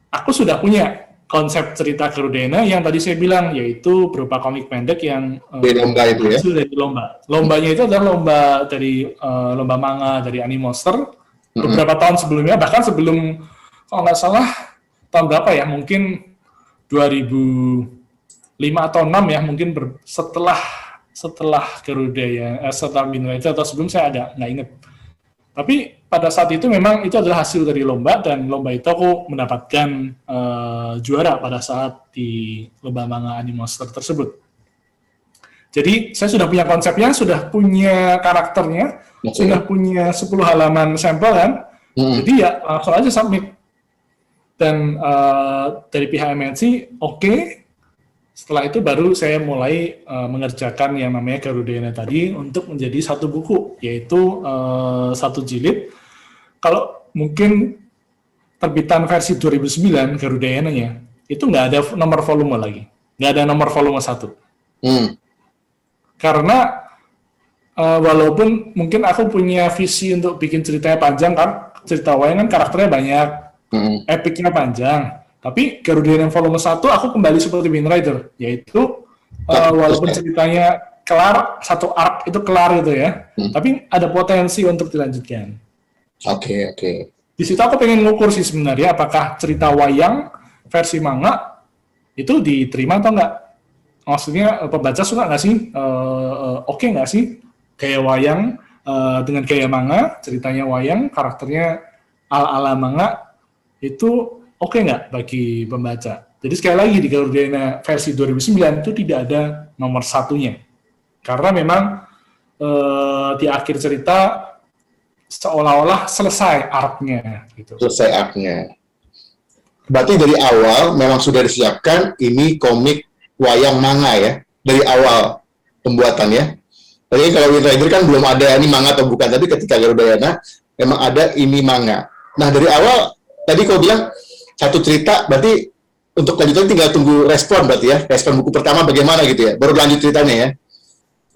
Speaker 2: Aku sudah punya konsep cerita Garudayana yang tadi saya bilang, yaitu berupa komik pendek yang
Speaker 1: Di lomba itu ya?
Speaker 2: hasil dari lomba. Lombanya itu adalah lomba dari lomba manga dari Animoster. Beberapa tahun sebelumnya, bahkan sebelum, kalau nggak salah, tahun berapa ya, mungkin 2005 atau 6 ya, mungkin setelah Garudayana, setelah Minra itu atau sebelum, saya ada, nggak inget. Tapi pada saat itu memang itu adalah hasil dari lomba, dan lomba itu aku mendapatkan juara pada saat di lomba manga Animoster tersebut. Jadi saya sudah punya konsepnya, sudah punya karakternya, sudah punya 10 halaman sampel kan. Jadi ya langsung aja submit. Dan dari pihak MNC, oke. Setelah itu baru saya mulai mengerjakan yang namanya Garudayana tadi untuk menjadi satu buku, yaitu satu jilid. Kalau mungkin terbitan versi 2009 Garudayana-nya, itu nggak ada nomor volume lagi. Nggak ada nomor volume 1. Karena walaupun mungkin aku punya visi untuk bikin ceritanya panjang, kan cerita wayang kan karakternya banyak, epicnya panjang. Tapi Garudayana volume 1 aku kembali seperti Wind Rider, yaitu walaupun ceritanya kelar, satu arc itu kelar gitu ya, tapi ada potensi untuk dilanjutkan.
Speaker 1: Oke.
Speaker 2: Di situ aku pengen ngukur sih sebenarnya, apakah cerita wayang versi manga itu diterima atau enggak. Maksudnya pembaca suka nggak sih? Oke nggak sih? Gaya wayang dengan gaya manga, ceritanya wayang, karakternya ala-ala manga, itu oke nggak bagi pembaca? Jadi sekali lagi di Garudayana versi 2009 itu tidak ada nomor satunya. Karena memang di akhir cerita seolah-olah selesai arc-nya. Gitu.
Speaker 1: Selesai arc-nya. Berarti dari awal memang sudah disiapkan ini komik wayang manga ya? Dari awal pembuatannya. Tadi kalau Wind Rider kan belum ada ini manga atau bukan, tapi ketika Garudayana memang ada ini manga. Nah dari awal, tadi kau bilang satu cerita, berarti untuk lanjutan tinggal tunggu respon berarti ya, respon buku pertama bagaimana gitu ya, baru lanjut ceritanya ya.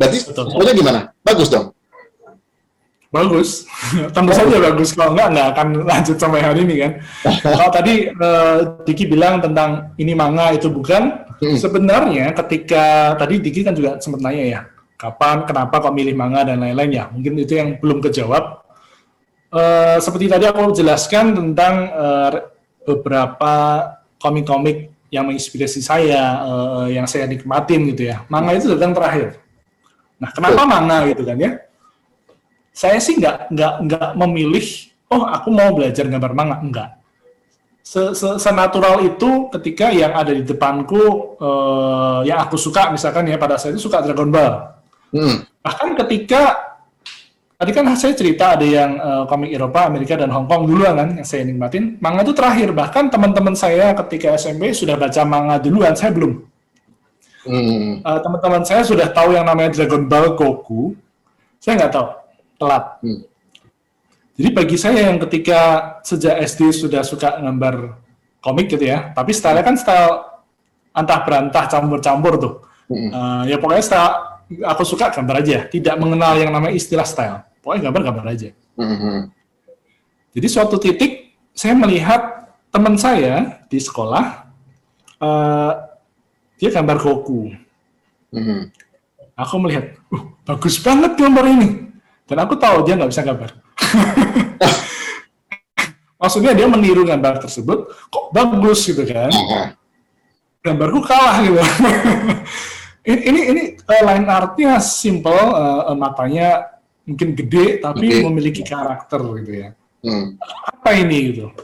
Speaker 1: Berarti sebenarnya gimana? Bagus dong?
Speaker 2: Bagus, tentu saja bagus. Kalau nggak akan lanjut sampai hari ini kan. Kalau tadi Diki bilang tentang ini manga itu bukan, sebenarnya ketika tadi Diki kan juga sempat nanya ya, kapan, kenapa kok milih manga dan lain-lain ya, mungkin itu yang belum kejawab. Seperti tadi aku jelaskan tentang beberapa komik-komik yang menginspirasi saya, yang saya nikmatin gitu ya. Manga itu datang terakhir. Nah, kenapa manga gitu kan ya? Saya sih nggak memilih, oh aku mau belajar gambar manga, enggak. Senatural itu ketika yang ada di depanku, yang aku suka, misalkan ya pada saat itu suka Dragon Ball. Bahkan ketika tadi kan saya cerita ada yang komik Eropa, Amerika, dan Hong Kong duluan kan yang saya nikmatin. Manga itu terakhir. Bahkan teman-teman saya ketika SMP sudah baca manga duluan, saya belum. Teman-teman saya sudah tahu yang namanya Dragon Ball Goku. Saya nggak tahu, telat. Jadi bagi saya yang ketika sejak SD sudah suka gambar komik gitu ya, tapi style-nya kan style antah berantah, campur-campur tuh. Ya pokoknya style aku suka gambar aja, tidak mengenal yang namanya istilah style. Pokoknya gambar aja. Jadi suatu titik saya melihat teman saya di sekolah, dia gambar Goku. Aku melihat, bagus banget gambar ini. Dan aku tahu dia nggak bisa gambar. Maksudnya dia meniru gambar tersebut, kok bagus gitu kan. Gambarku kalah gitu. Ini line artnya simple, matanya mungkin gede tapi memiliki karakter gitu ya. Apa ini gitu?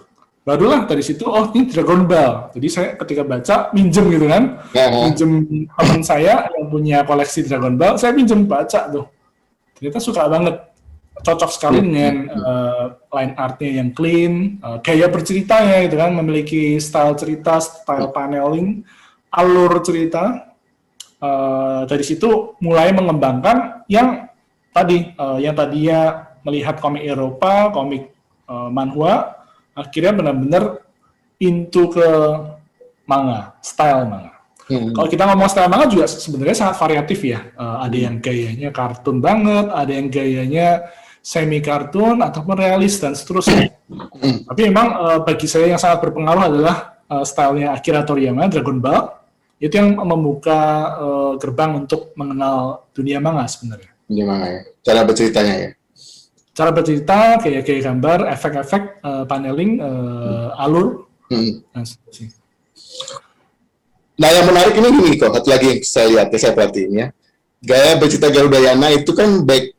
Speaker 2: Barulah dari situ, oh ini Dragon Ball. Jadi saya ketika baca minjem gitu kan, minjem teman saya yang punya koleksi Dragon Ball, saya minjem baca tuh. Ternyata suka banget. cocok sekali dengan line artnya yang clean, gaya berceritanya gitu kan, memiliki style cerita, style paneling, alur cerita. Dari situ mulai mengembangkan yang yang tadinya melihat komik Eropa, komik manhwa, akhirnya benar-benar into ke manga, style manga. Kalau kita ngomong style manga juga sebenarnya sangat variatif ya. Ada yang gayanya kartun banget, ada yang gayanya semi kartun ataupun realis dan seterusnya. Tapi memang bagi saya yang sangat berpengaruh adalah stylenya Akira Toriyama, Dragon Ball. Itu yang membuka gerbang untuk mengenal dunia manga sebenarnya. Dunia
Speaker 1: manga ya, cara berceritanya ya.
Speaker 2: Cara bercerita, kayak gambar, efek-efek, paneling, alur.
Speaker 1: Nah yang menarik ini gini kok, satu lagi yang saya lihat, saya perhatiin ya. Gaya bercerita Garudayana itu kan baik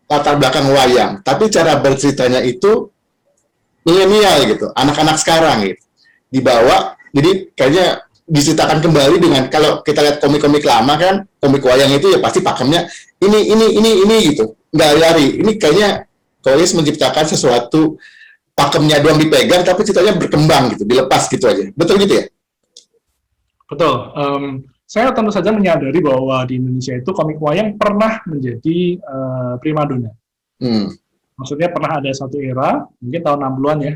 Speaker 1: latar belakang wayang, tapi cara berceritanya itu milenial gitu, anak-anak sekarang gitu. Dibawa, jadi kayaknya diceritakan kembali dengan, kalau kita lihat komik-komik lama kan, komik wayang itu ya pasti pakemnya ini gitu, nggak lari. Ini kayaknya Kois menciptakan sesuatu, pakemnya doang dipegang tapi ceritanya berkembang gitu, dilepas gitu aja. Betul gitu ya?
Speaker 2: Betul. Saya tentu saja menyadari bahwa di Indonesia itu komik wayang pernah menjadi primadona. Maksudnya pernah ada satu era, mungkin tahun 60-an ya,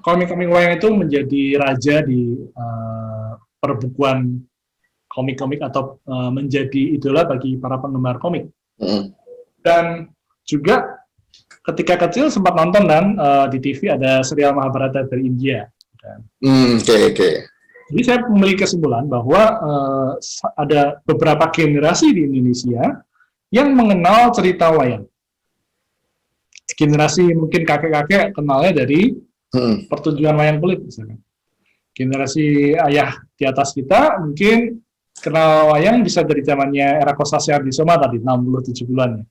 Speaker 2: komik-komik wayang itu menjadi raja di perbukuan komik-komik atau menjadi idola bagi para penggemar komik. Dan juga ketika kecil sempat nonton dan di TV ada serial Mahabharata dari India.
Speaker 1: Oke.
Speaker 2: Jadi saya memiliki kesimpulan bahwa ada beberapa generasi di Indonesia yang mengenal cerita wayang. Generasi mungkin kakek-kakek kenalnya dari pertunjukan wayang kulit misalnya. Generasi ayah di atas kita mungkin kenal wayang bisa dari zamannya era Kosasih Ardisoma tadi 60-70-an ya.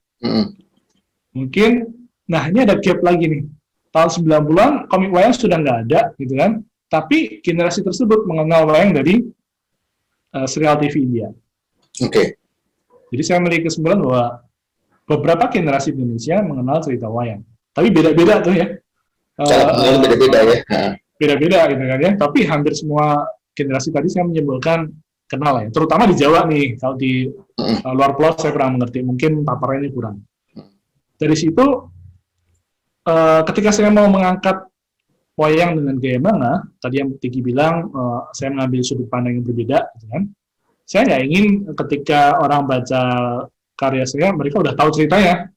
Speaker 2: Mungkin, nah ini ada gap lagi nih. Tahun 90-an komik wayang sudah nggak ada gitu kan. Tapi generasi tersebut mengenal wayang dari serial TV India.
Speaker 1: Oke.
Speaker 2: Jadi saya memiliki kesimpulan bahwa beberapa generasi di Indonesia mengenal cerita wayang. Tapi beda-beda tuh ya.
Speaker 1: Beda-beda ya.
Speaker 2: Beda-beda gitu kan ya. Tapi hampir semua generasi tadi saya menyimpulkan kenal ya. Terutama di Jawa nih. Kalau di luar pulau saya kurang mengerti. Mungkin paparannya kurang. Dari situ, ketika saya mau mengangkat wayang dengan gaya manga, tadi yang Tiki bilang, saya mengambil sudut pandang yang berbeda, gitu kan. Saya nggak ingin ketika orang baca karya saya, mereka udah tahu ceritanya.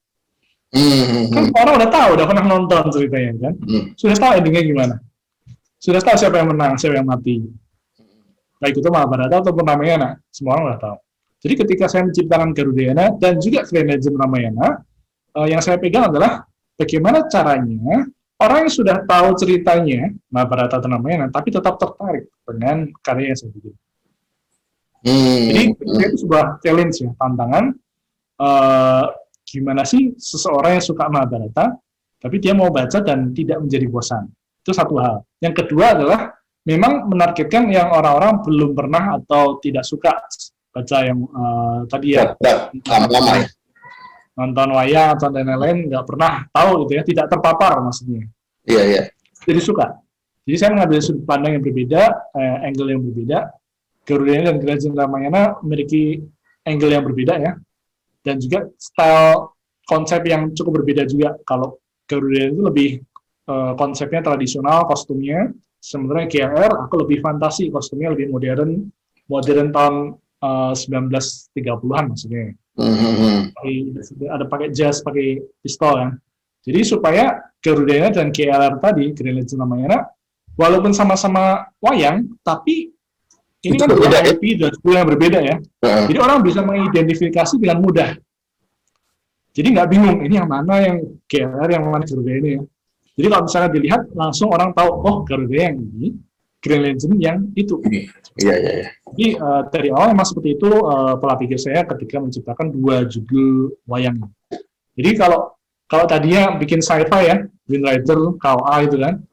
Speaker 2: Kan orang udah tahu, udah pernah nonton ceritanya, kan. Sudah tahu endingnya gimana. Sudah tahu siapa yang menang, siapa yang mati. Baik itu Mahabharata ataupun Ramayana, semua orang udah tahu. Jadi ketika saya menciptakan Garudayana dan juga Grand Legend Ramayana, yang saya pegang adalah bagaimana caranya orang yang sudah tahu ceritanya Mahabharata atau Ramayana, tapi tetap tertarik dengan karya yang saya bikin. Jadi itu sebuah challenge ya, tantangan. Gimana sih seseorang yang suka Mahabharata, tapi dia mau baca dan tidak menjadi bosan. Itu satu hal. Yang kedua adalah memang menargetkan yang orang-orang belum pernah atau tidak suka baca yang tadi ya. Nonton wayang atau lain-lain nggak pernah tahu gitu ya, tidak terpapar maksudnya.
Speaker 1: Iya.
Speaker 2: Jadi suka. Jadi saya mengambil sudut pandang yang berbeda, angle yang berbeda. Garudayana dan Grand Legend Ramayana memiliki angle yang berbeda ya, dan juga style konsep yang cukup berbeda juga. Kalau Garudayana itu lebih konsepnya tradisional, kostumnya, sementara GLR aku lebih fantasi, kostumnya lebih modern tahun 1930-an maksudnya. Ada pakai jas, pakai pistol kan. Jadi supaya Garudayana dan GLR tadi, Grand Legend Ramayana, walaupun sama-sama wayang, tapi ini kan berbeda IP dan sepuluh yang berbeda ya. Jadi orang bisa mengidentifikasi dengan mudah. Jadi nggak bingung, ini yang mana yang GLR, yang mana Garudayana ya. Jadi kalau misalnya dilihat, langsung orang tahu, oh Garudayana yang ini, Grand Legend yang itu.
Speaker 1: Iya.
Speaker 2: Jadi dari awal memang seperti itu pola pikir saya ketika menciptakan dua judul wayang. Jadi kalau tadinya bikin sci-fi ya, Wind Rider, KOA itu kan,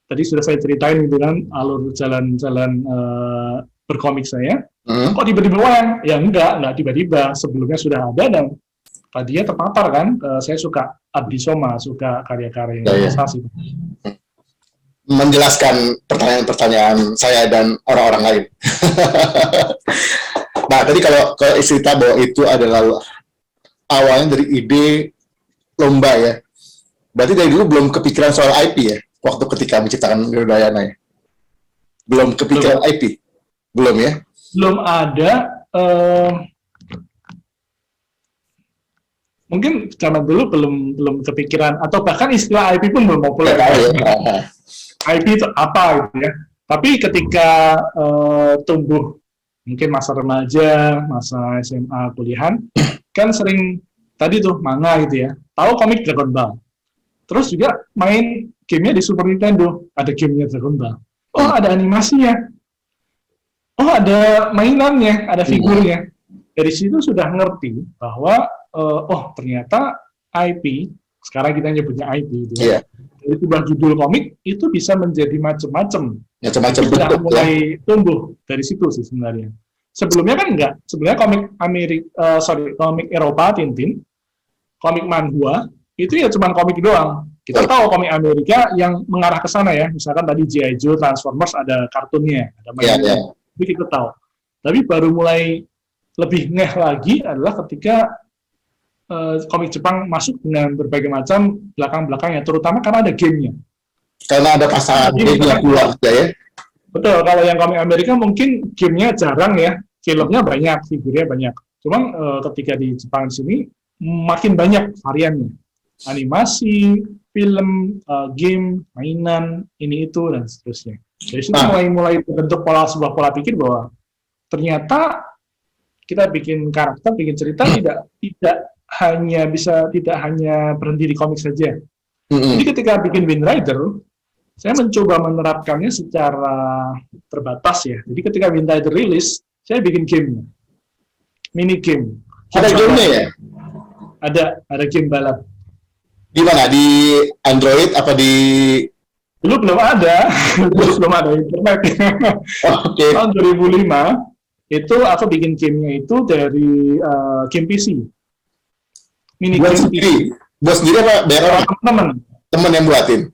Speaker 2: tadi sudah saya ceritain gitu kan, alur jalan-jalan berkomik saya. Kok tiba-tiba wayang? Ya enggak tiba-tiba. Sebelumnya sudah ada dan tadinya terpapar kan, saya suka Abdi Soma, suka karya-karya
Speaker 1: Ya, ya.
Speaker 2: investasi.
Speaker 1: Menjelaskan pertanyaan-pertanyaan saya dan orang-orang lain. Nah, tadi kalau cerita bahwa itu adalah awalnya dari ide lomba ya. Berarti dari dulu belum kepikiran soal IP ya, waktu ketika menciptakan Wirudayana ya? Belum kepikiran IP? Belum ya?
Speaker 2: Belum ada, mungkin zaman dulu belum kepikiran, atau bahkan istilah IP pun belum populer.
Speaker 1: Ya.
Speaker 2: IP itu apa gitu ya. Tapi ketika tumbuh, mungkin masa remaja, masa SMA, kuliahan, kan sering tadi tuh manga gitu ya. Tahu komik Dragon Ball. Terus juga main gamenya di Super Nintendo, ada gamenya Dragon Ball. Oh, ada animasinya. Oh, ada mainannya, ada figurnya. Dari situ sudah ngerti bahwa oh ternyata IP, sekarang kita nyebutnya IP gitu ya.
Speaker 1: Iya.
Speaker 2: Dari sebuah judul komik itu bisa menjadi macam-macam.
Speaker 1: Macam-macam
Speaker 2: Itu sudah
Speaker 1: bentuk
Speaker 2: mulai tumbuh dari situ sih sebenarnya. Sebelumnya kan enggak. Sebenarnya komik Eropa Tintin, komik manhwa itu ya cuma komik doang. Kita tahu komik Amerika yang mengarah ke sana ya. Misalkan tadi G.I. Joe, Transformers ada kartunnya, ada mainannya.
Speaker 1: ya.
Speaker 2: Itu kita tahu. Tapi baru mulai lebih ngeh lagi adalah ketika komik Jepang masuk dengan berbagai macam belakang-belakangnya, terutama karena ada gamenya.
Speaker 1: Karena ada pasangan game yang keluar ya.
Speaker 2: Betul, kalau yang komik Amerika mungkin gamenya jarang ya, filmnya banyak, figurnya banyak. Cuman ketika di Jepang sini makin banyak variannya, animasi, film, game, mainan, ini itu dan seterusnya. Dari situ mulai terbentuk sebuah pola pikir bahwa ternyata kita bikin karakter, bikin cerita tidak hanya berhenti di komik saja. Jadi ketika bikin Wind Rider, saya mencoba menerapkannya secara terbatas ya. Jadi ketika Wind Rider rilis, saya bikin game, mini game.
Speaker 1: Ada gamenya ya?
Speaker 2: Ada game balap.
Speaker 1: Di mana? Di Android apa di?
Speaker 2: Dulu belum ada, belum ada internet.
Speaker 1: Oke.
Speaker 2: Tahun 2005 itu aku bikin gamenya itu dari game PC. Mini
Speaker 1: Buat
Speaker 2: game
Speaker 1: sendiri? Buat sendiri apa biar orang?
Speaker 2: teman
Speaker 1: Teman yang buatin?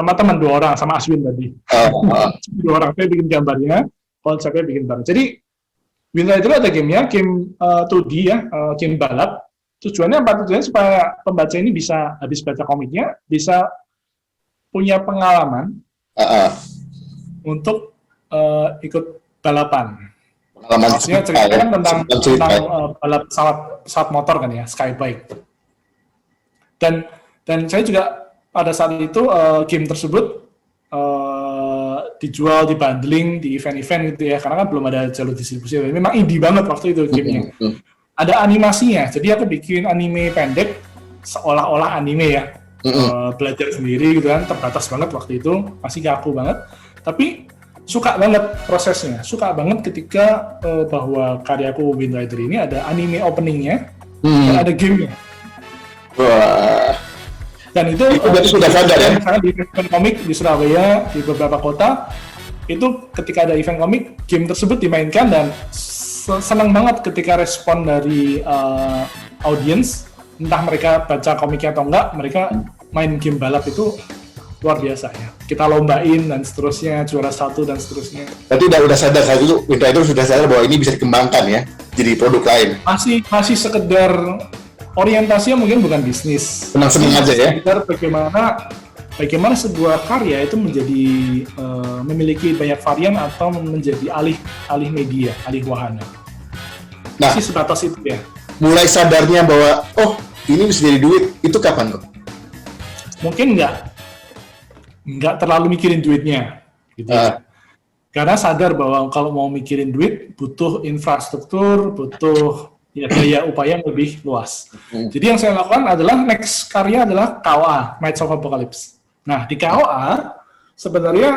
Speaker 2: sama teman 2 orang, sama Aswin tadi. 2 orang, saya bikin gambarnya, konsepnya bikin bareng. Jadi Wind Rider ada gamenya, game 2D ya, game balap. Tujuannya supaya pembaca ini bisa habis baca komiknya, bisa punya pengalaman untuk ikut balapan. Maksudnya cerita kan tentang balap pesawat motor kan ya, Skybike. Dan saya juga pada saat itu game tersebut dijual, dibundling di event-event gitu ya, karena kan belum ada jalur distribusi. Memang indie banget waktu itu gamenya. Ada animasinya, jadi aku bikin anime pendek seolah-olah anime ya. Belajar sendiri gitu kan, terbatas banget waktu itu, masih kaku banget. Tapi suka banget prosesnya, suka banget ketika bahwa karyaku Wind Rider ini ada anime openingnya, dan ada gamenya.
Speaker 1: Wah.
Speaker 2: Dan itu
Speaker 1: sudah sadar ya?
Speaker 2: Misalnya di event komik di Surabaya, di beberapa kota, itu ketika ada event komik, game tersebut dimainkan dan senang banget ketika respon dari audience, entah mereka baca komiknya atau enggak, mereka main game balap itu luar biasa ya. Kita lombain dan seterusnya, juara 1 dan seterusnya.
Speaker 1: Berarti udah sadar saat itu, Wind Rider sudah sadar bahwa ini bisa dikembangkan ya, jadi produk lain.
Speaker 2: Masih sekedar orientasinya mungkin bukan bisnis.
Speaker 1: Senang-senang aja ya.
Speaker 2: Sekedar bagaimana sebuah karya itu menjadi memiliki banyak varian atau menjadi alih media, alih wahana.
Speaker 1: Nah,
Speaker 2: masih sebatas itu ya.
Speaker 1: Mulai sadarnya bahwa oh ini bisa jadi duit itu kapan kok?
Speaker 2: Mungkin nggak terlalu mikirin duitnya, gitu. Karena sadar bahwa kalau mau mikirin duit butuh infrastruktur, butuh ya daya upaya yang lebih luas. Jadi yang saya lakukan adalah next karya adalah KOA, Knights of Apocalypse. Nah di KOA sebenarnya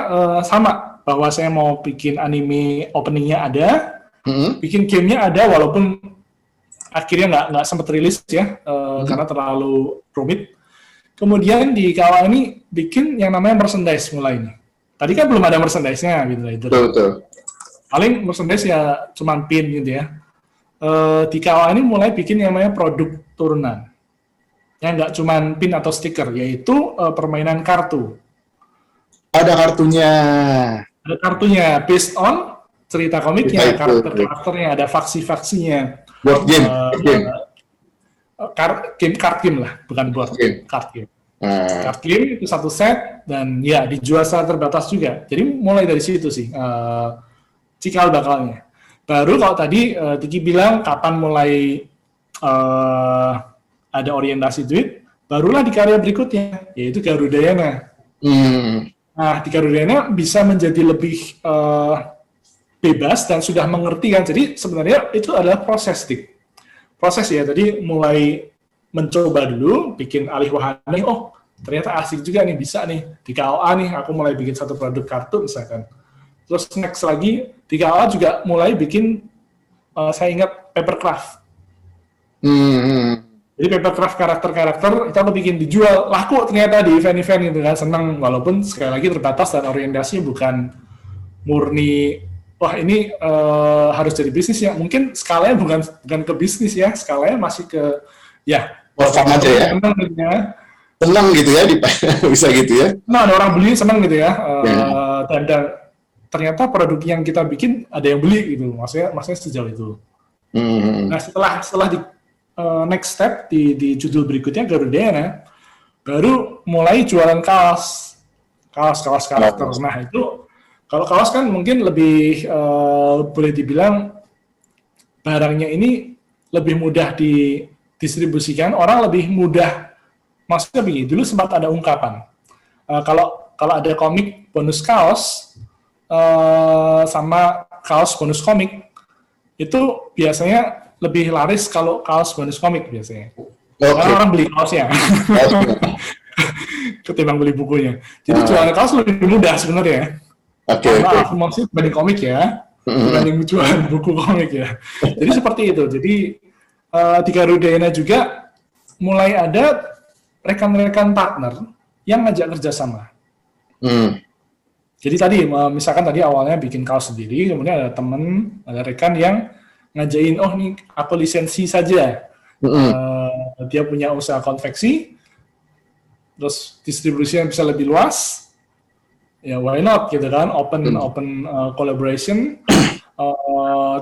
Speaker 2: sama, bahwa saya mau bikin anime openingnya ada, bikin gamenya ada, walaupun akhirnya nggak sempat rilis ya, karena terlalu rumit. Kemudian di KOA ini bikin yang namanya merchandise mulai ini. Tadi kan belum ada merchandise-nya gitu.
Speaker 1: Betul.
Speaker 2: Paling merchandise ya cuman pin gitu ya. di KOA ini mulai bikin yang namanya produk turunan. Yang nggak cuma pin atau stiker, yaitu permainan kartu.
Speaker 1: Ada kartunya.
Speaker 2: Ada kartunya, based on cerita komiknya,
Speaker 1: Baik,
Speaker 2: karakter-karakternya, ada faksi-faksinya.
Speaker 1: Board game.
Speaker 2: Card game lah, bukan board game, card game.
Speaker 1: Nah,
Speaker 2: Card game itu satu set, dan ya dijual secara terbatas juga. Jadi mulai dari situ sih, cikal bakalnya. Baru kalau tadi Tiki bilang kapan mulai ada orientasi duit, barulah di karya berikutnya, yaitu Garudayana. Nah, di Garudayana bisa menjadi lebih bebas dan sudah mengerti kan. Jadi sebenarnya itu adalah proses, Tik. Proses ya, tadi mulai mencoba dulu, bikin alih wahana, oh ternyata asik juga nih, bisa nih, di KOA nih, aku mulai bikin satu produk kartu misalkan. Terus next lagi, di KOA juga mulai bikin, saya ingat, papercraft. Jadi papercraft karakter-karakter, itu aku bikin dijual, laku ternyata di event-event gitu kan, senang, walaupun sekali lagi terbatas dan orientasinya bukan murni, wah ini harus jadi bisnis ya, mungkin skalanya bukan ke bisnis ya, skalanya masih ke, ya,
Speaker 1: sama aja ya. Senang gitu ya, bisa gitu ya.
Speaker 2: Nah, ada orang beli senang gitu ya, dan ternyata produk yang kita bikin ada yang beli gitu, maksudnya sejauh itu. Nah, setelah di next step di judul berikutnya Garudayana, baru mulai jualan kaos karakter. Nah, itu kalau kaos kan mungkin lebih boleh dibilang barangnya ini lebih mudah didistribusikan, orang lebih mudah. Maksudnya begini, dulu sempat ada ungkapan, kalau ada komik bonus kaos sama kaos bonus komik, itu biasanya lebih laris kalau kaos bonus komik biasanya. Karena orang beli kaosnya ketimbang beli bukunya. Jadi jualan kaos lebih mudah sebenarnya. Karena aku maksud dibanding komik ya, dibanding jualan buku komik ya. Jadi seperti itu. Jadi di Garudayana juga mulai ada rekan-rekan partner yang ngajak kerjasama. Jadi tadi, misalkan tadi awalnya bikin kaos sendiri, kemudian ada temen, ada rekan yang ngajain, oh nih aku lisensi saja. Dia punya usaha konveksi, terus distribusinya bisa lebih luas, ya why not gitu kan, open collaboration.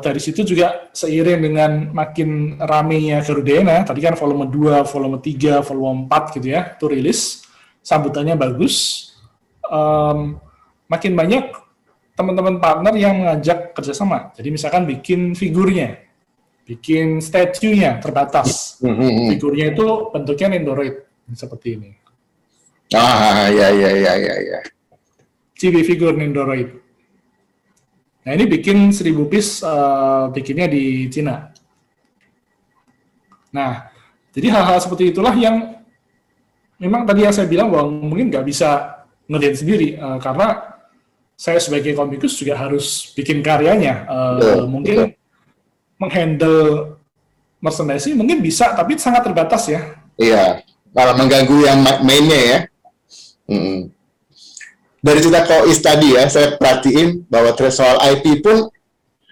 Speaker 2: Dari situ juga seiring dengan makin ramenya Garudayana, tadi kan volume 2, volume 3, volume 4 gitu ya, itu rilis, sambutannya bagus, makin banyak teman-teman partner yang mengajak kerjasama. Jadi misalkan bikin figurnya, bikin statue-nya terbatas, figurnya itu bentuknya Nendoroid, seperti ini.
Speaker 1: Ya.
Speaker 2: Chibi figur Nendoroid. Nah, ini bikin 1000 piece, bikinnya di Cina. Nah, jadi hal-hal seperti itulah yang memang tadi yang saya bilang bahwa mungkin nggak bisa ngerjain sendiri, karena saya sebagai komikus juga harus bikin karyanya. Mungkin menghandle merchandising mungkin bisa, tapi sangat terbatas ya.
Speaker 1: Iya, malah mengganggu yang mainnya ya. Dari cerita Kois tadi ya, saya perhatiin bahwa soal IP pun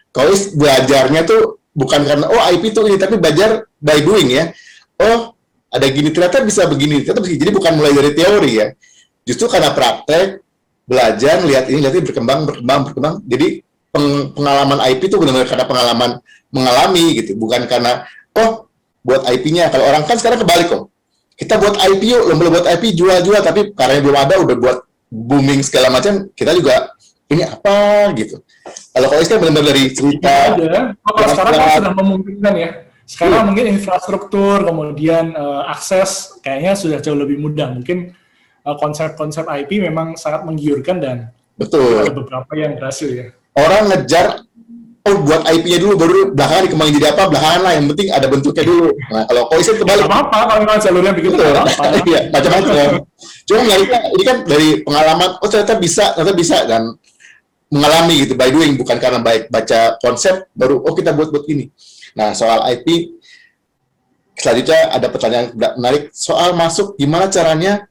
Speaker 1: Kois belajarnya tuh bukan karena IP tuh ini, tapi belajar by doing ya. Oh, ada gini, ternyata bisa begini, ternyata begini. Jadi bukan mulai dari teori ya. Justru karena praktek, belajar, lihat ini berkembang. Jadi pengalaman IP itu benar-benar karena pengalaman mengalami gitu, bukan karena buat IP-nya. Kalau orang kan sekarang kebalik kok. Kita buat IP yuk, lomba buat IP jual, tapi karena belum ada udah buat booming segala macam, kita juga ini apa gitu. Kalau kan benar-benar dari cerita.
Speaker 2: Kalau sekarang kan sudah memungkinkan ya. Sekarang mungkin infrastruktur, kemudian akses kayaknya sudah jauh lebih mudah. Mungkin konsep-konsep IP memang sangat menggiurkan dan ada beberapa yang berhasil ya. Orang ngejar,
Speaker 1: buat IP-nya dulu, baru belakangan dikembangin jadi apa, belakangan lah, yang penting ada bentuknya dulu. Nah, kalau Kois kebalik.
Speaker 2: Apa-apa, kalau memang jalurnya begitu,
Speaker 1: iya, macam-macam. Cuma ini kan dari pengalaman, ternyata bisa, dan mengalami gitu, by doing, bukan karena baca konsep, baru, kita buat ini. Nah, soal IP, selanjutnya ada pertanyaan menarik, soal masuk, gimana caranya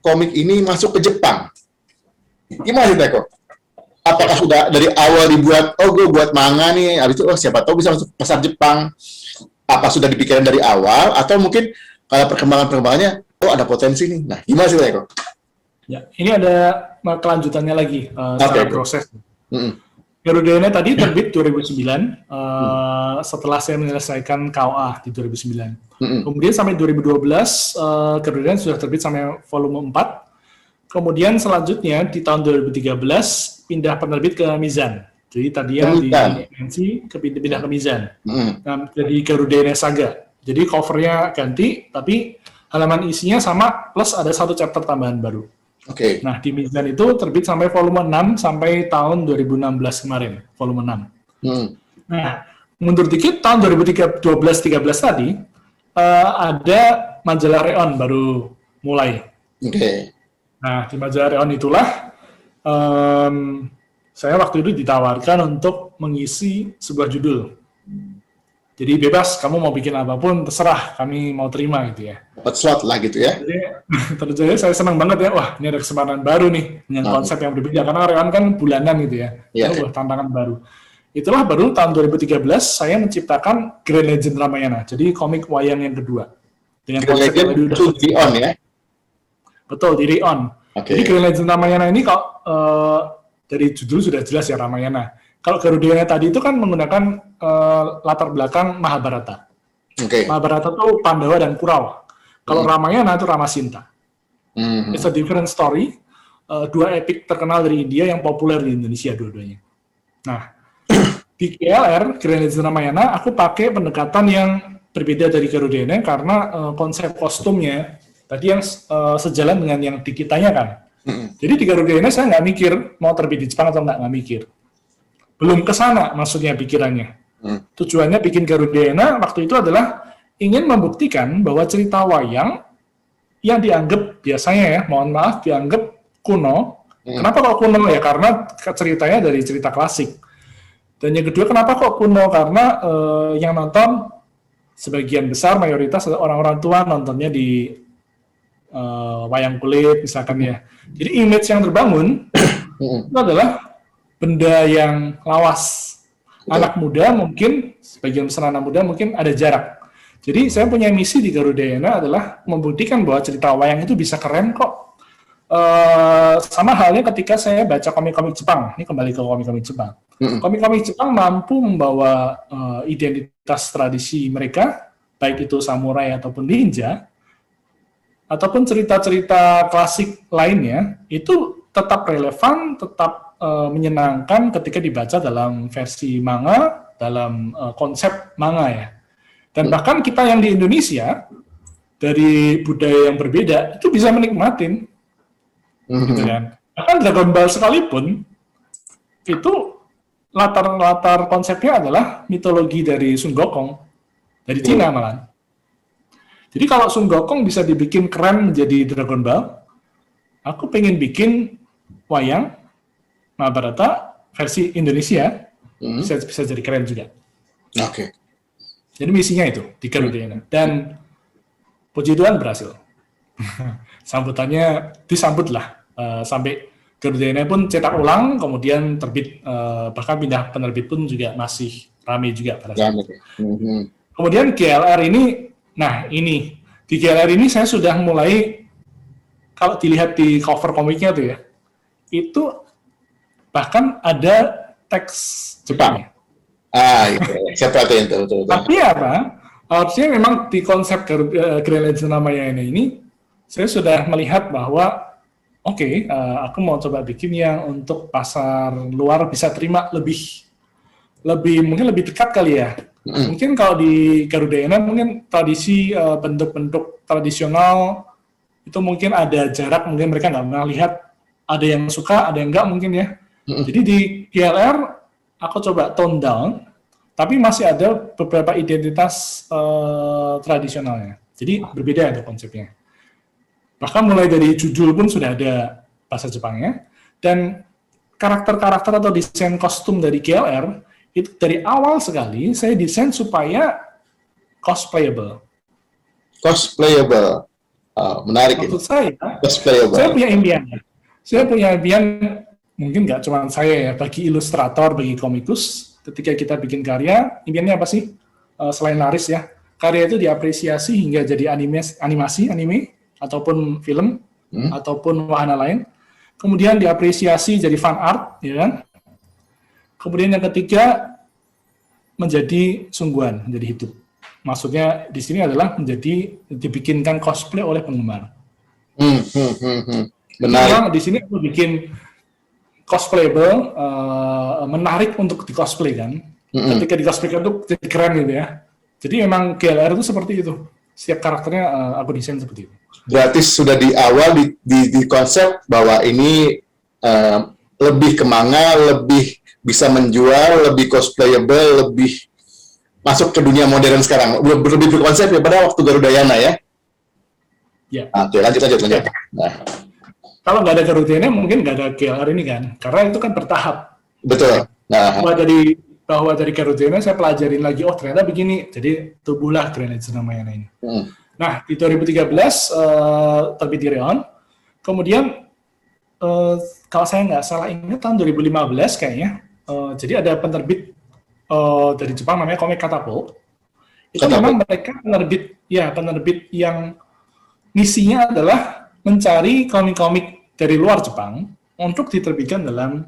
Speaker 1: komik ini masuk ke Jepang? Gimana sih, Teko? apakah sudah dari awal dibuat, oh gue buat manga nih, habis itu oh siapa tahu bisa masuk pasar Jepang. Apa sudah dipikirkan dari awal, atau mungkin kalau perkembangannya, oh ada potensi nih. Nah, gimana sih Eko?
Speaker 2: Ya, ini ada kelanjutannya lagi secara
Speaker 1: Oke.
Speaker 2: proses.
Speaker 1: Mm-mm.
Speaker 2: Garuda tadi terbit 2009, setelah saya menyelesaikan KOA di 2009.
Speaker 1: Mm-mm.
Speaker 2: Kemudian sampai 2012, Garuda sudah terbit sampai volume 4. Kemudian selanjutnya di tahun 2013 pindah penerbit ke Mizan. Jadi tadinya di Dimensi pindah ke Mizan. Nah, jadi Garuda Saga. Jadi covernya ganti, tapi halaman isinya sama, plus ada satu chapter tambahan baru.
Speaker 1: Oke.
Speaker 2: Nah, di Mizan itu terbit sampai volume 6 sampai tahun 2016 kemarin, volume 6. Nah, mundur dikit, tahun 2012-13 tadi, ada majalah Reon baru mulai.
Speaker 1: Oke.
Speaker 2: Nah, di majalah Reon itulah saya waktu itu ditawarkan untuk mengisi sebuah judul. Jadi bebas, kamu mau bikin apapun, terserah, kami mau terima gitu ya.
Speaker 1: Dapat slot lah gitu ya.
Speaker 2: Jadi saya senang banget ya, wah ini ada kesempatan baru nih, dengan konsep yang berbeda, karena Reon kan bulanan gitu ya, itu tantangan baru. Itulah baru tahun 2013 saya menciptakan Grand Legend Ramayana, jadi komik wayang yang kedua. Dengan
Speaker 1: Grand Legend itu di on ya?
Speaker 2: Betul, di Reon. Jadi Grand Legend Ramayana ini kalau dari judul sudah jelas ya Ramayana. Kalau Garuda tadi itu kan menggunakan latar belakang Mahabharata. Mahabharata itu Pandawa dan Kurawa. Kalau Ramayana itu Ramasinta. It's a different story. Dua epic terkenal dari India yang populer di Indonesia dua-duanya. Nah, di GLR, Grand Legend Ramayana, aku pakai pendekatan yang berbeda dari Garuda karena konsep kostumnya tadi yang sejalan dengan yang di kitanya kan. Jadi di Garuda saya nggak mikir mau terbit di Jepang atau nggak mikir. Belum ke sana maksudnya pikirannya. Tujuannya bikin Garuda waktu itu adalah ingin membuktikan bahwa cerita wayang yang dianggap biasanya ya, mohon maaf, dianggap kuno. Kenapa kok kuno ya? Karena ceritanya dari cerita klasik. Dan yang kedua, kenapa kok kuno? Karena yang nonton sebagian besar, mayoritas orang-orang tua nontonnya di wayang kulit misalkan ya. Jadi image yang terbangun itu adalah benda yang lawas. Anak muda mungkin, sebagian besar anak muda mungkin ada jarak. Jadi saya punya misi di Garuda adalah membuktikan bahwa cerita wayang itu bisa keren kok. Sama halnya ketika saya baca komik-komik Jepang. Ini kembali ke komik-komik Jepang. Komik-komik Jepang mampu membawa identitas tradisi mereka, baik itu samurai ataupun ninja, ataupun cerita-cerita klasik lainnya, itu tetap relevan, tetap menyenangkan ketika dibaca dalam versi manga, dalam konsep manga ya. Dan bahkan kita yang di Indonesia, dari budaya yang berbeda, itu bisa menikmatin. Gitu kan. Bahkan Dragon Ball sekalipun, itu latar konsepnya adalah mitologi dari Sun Gokong, dari Cina malah. Jadi kalau Sun Gokong bisa dibikin keren menjadi Dragon Ball, aku pengen bikin wayang Mahabharata versi Indonesia bisa jadi keren juga. Jadi misinya itu di Garuda dan puji Tuhan berhasil. Sambutannya disambutlah sampai Garuda pun cetak ulang, kemudian terbit bahkan pindah penerbit pun juga masih ramai juga pada saat itu. Kemudian GLR ini, nah ini di GLR ini saya sudah mulai, kalau dilihat di cover komiknya tuh ya, itu bahkan ada teks Jepang.
Speaker 1: Saya perhatiin tuh.
Speaker 2: Tapi apa? Artinya memang di konsep Grand Legend Ramayana ini, saya sudah melihat bahwa aku mau coba bikin yang untuk pasar luar bisa terima mungkin lebih dekat kali ya. Mungkin kalau di Garuda mungkin tradisi bentuk-bentuk tradisional itu mungkin ada jarak, mungkin mereka nggak pernah lihat, ada yang suka, ada yang nggak mungkin ya. Jadi di GLR aku coba tone down, tapi masih ada beberapa identitas tradisionalnya. Jadi berbeda itu konsepnya. Bahkan mulai dari judul pun sudah ada bahasa Jepangnya, dan karakter-karakter atau desain kostum dari GLR itu dari awal sekali saya desain supaya cosplayable.
Speaker 1: Menarik.
Speaker 2: Maksud saya,
Speaker 1: cosplayable.
Speaker 2: Saya punya impian mungkin nggak cuma saya ya, bagi ilustrator, bagi komikus, ketika kita bikin karya, impiannya apa sih? Selain laris ya, karya itu diapresiasi hingga jadi animasi, anime, ataupun film, ataupun wahana lain. Kemudian diapresiasi jadi fan art, ya kan? Kemudian yang ketiga, menjadi sungguhan, menjadi hidup. Maksudnya di sini adalah menjadi dibikinkan cosplay oleh penggemar.
Speaker 1: Benar.
Speaker 2: Di sini aku bikin cosplayable, menarik untuk di cosplay kan. Ketika di cosplay itu jadi keren gitu ya. Jadi memang GLR itu seperti itu. Setiap karakternya aku desain seperti itu.
Speaker 1: Berarti sudah di awal di konsep bahwa ini lebih ke manga, lebih bisa menjual, lebih cosplayable, lebih masuk ke dunia modern sekarang. Lebih berkonsep ya pada waktu Garudayana ya.
Speaker 2: Ya.
Speaker 1: Oke, lanjut. Nah.
Speaker 2: Kalau nggak ada Garudayana mungkin nggak ada GLR ini kan, karena itu kan bertahap.
Speaker 1: Betul. Nah,
Speaker 2: Bahwa dari Garudayana saya pelajarin lagi, oh ternyata begini, jadi tubuhlah Grand Legend namanya ini. Nah, di 2013 terbit di Reon, kemudian kalau saya nggak salah ingat tahun 2015 kayaknya, jadi ada penerbit dari Jepang namanya Comic Catapult. Itu memang mereka penerbit yang misinya adalah mencari komik-komik dari luar Jepang untuk diterbitkan dalam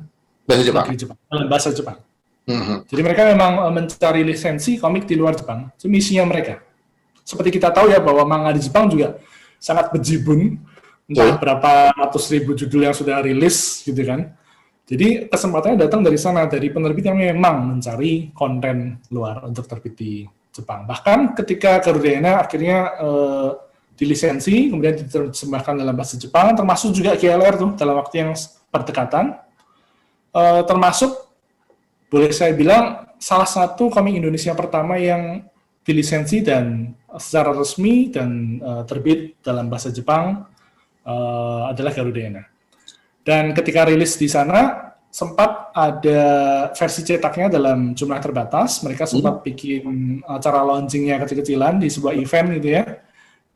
Speaker 2: bahasa Jepang. Jadi mereka memang mencari lisensi komik di luar Jepang. Itu misinya mereka. Seperti kita tahu ya bahwa manga di Jepang juga sangat bejibun. Entah berapa ratus ribu judul yang sudah rilis gitu kan. Jadi kesempatannya datang dari sana, dari penerbit yang memang mencari konten luar untuk terbit di Jepang. Bahkan ketika Garudayana akhirnya dilisensi, kemudian diterjemahkan dalam bahasa Jepang, termasuk juga GLR tuh dalam waktu yang berdekatan, termasuk boleh saya bilang salah satu komik Indonesia pertama yang dilisensi dan secara resmi dan terbit dalam bahasa Jepang adalah Garudayana. Dan ketika rilis di sana, sempat ada versi cetaknya dalam jumlah terbatas. Mereka sempat bikin acara launchingnya kecil-kecilan di sebuah event gitu ya.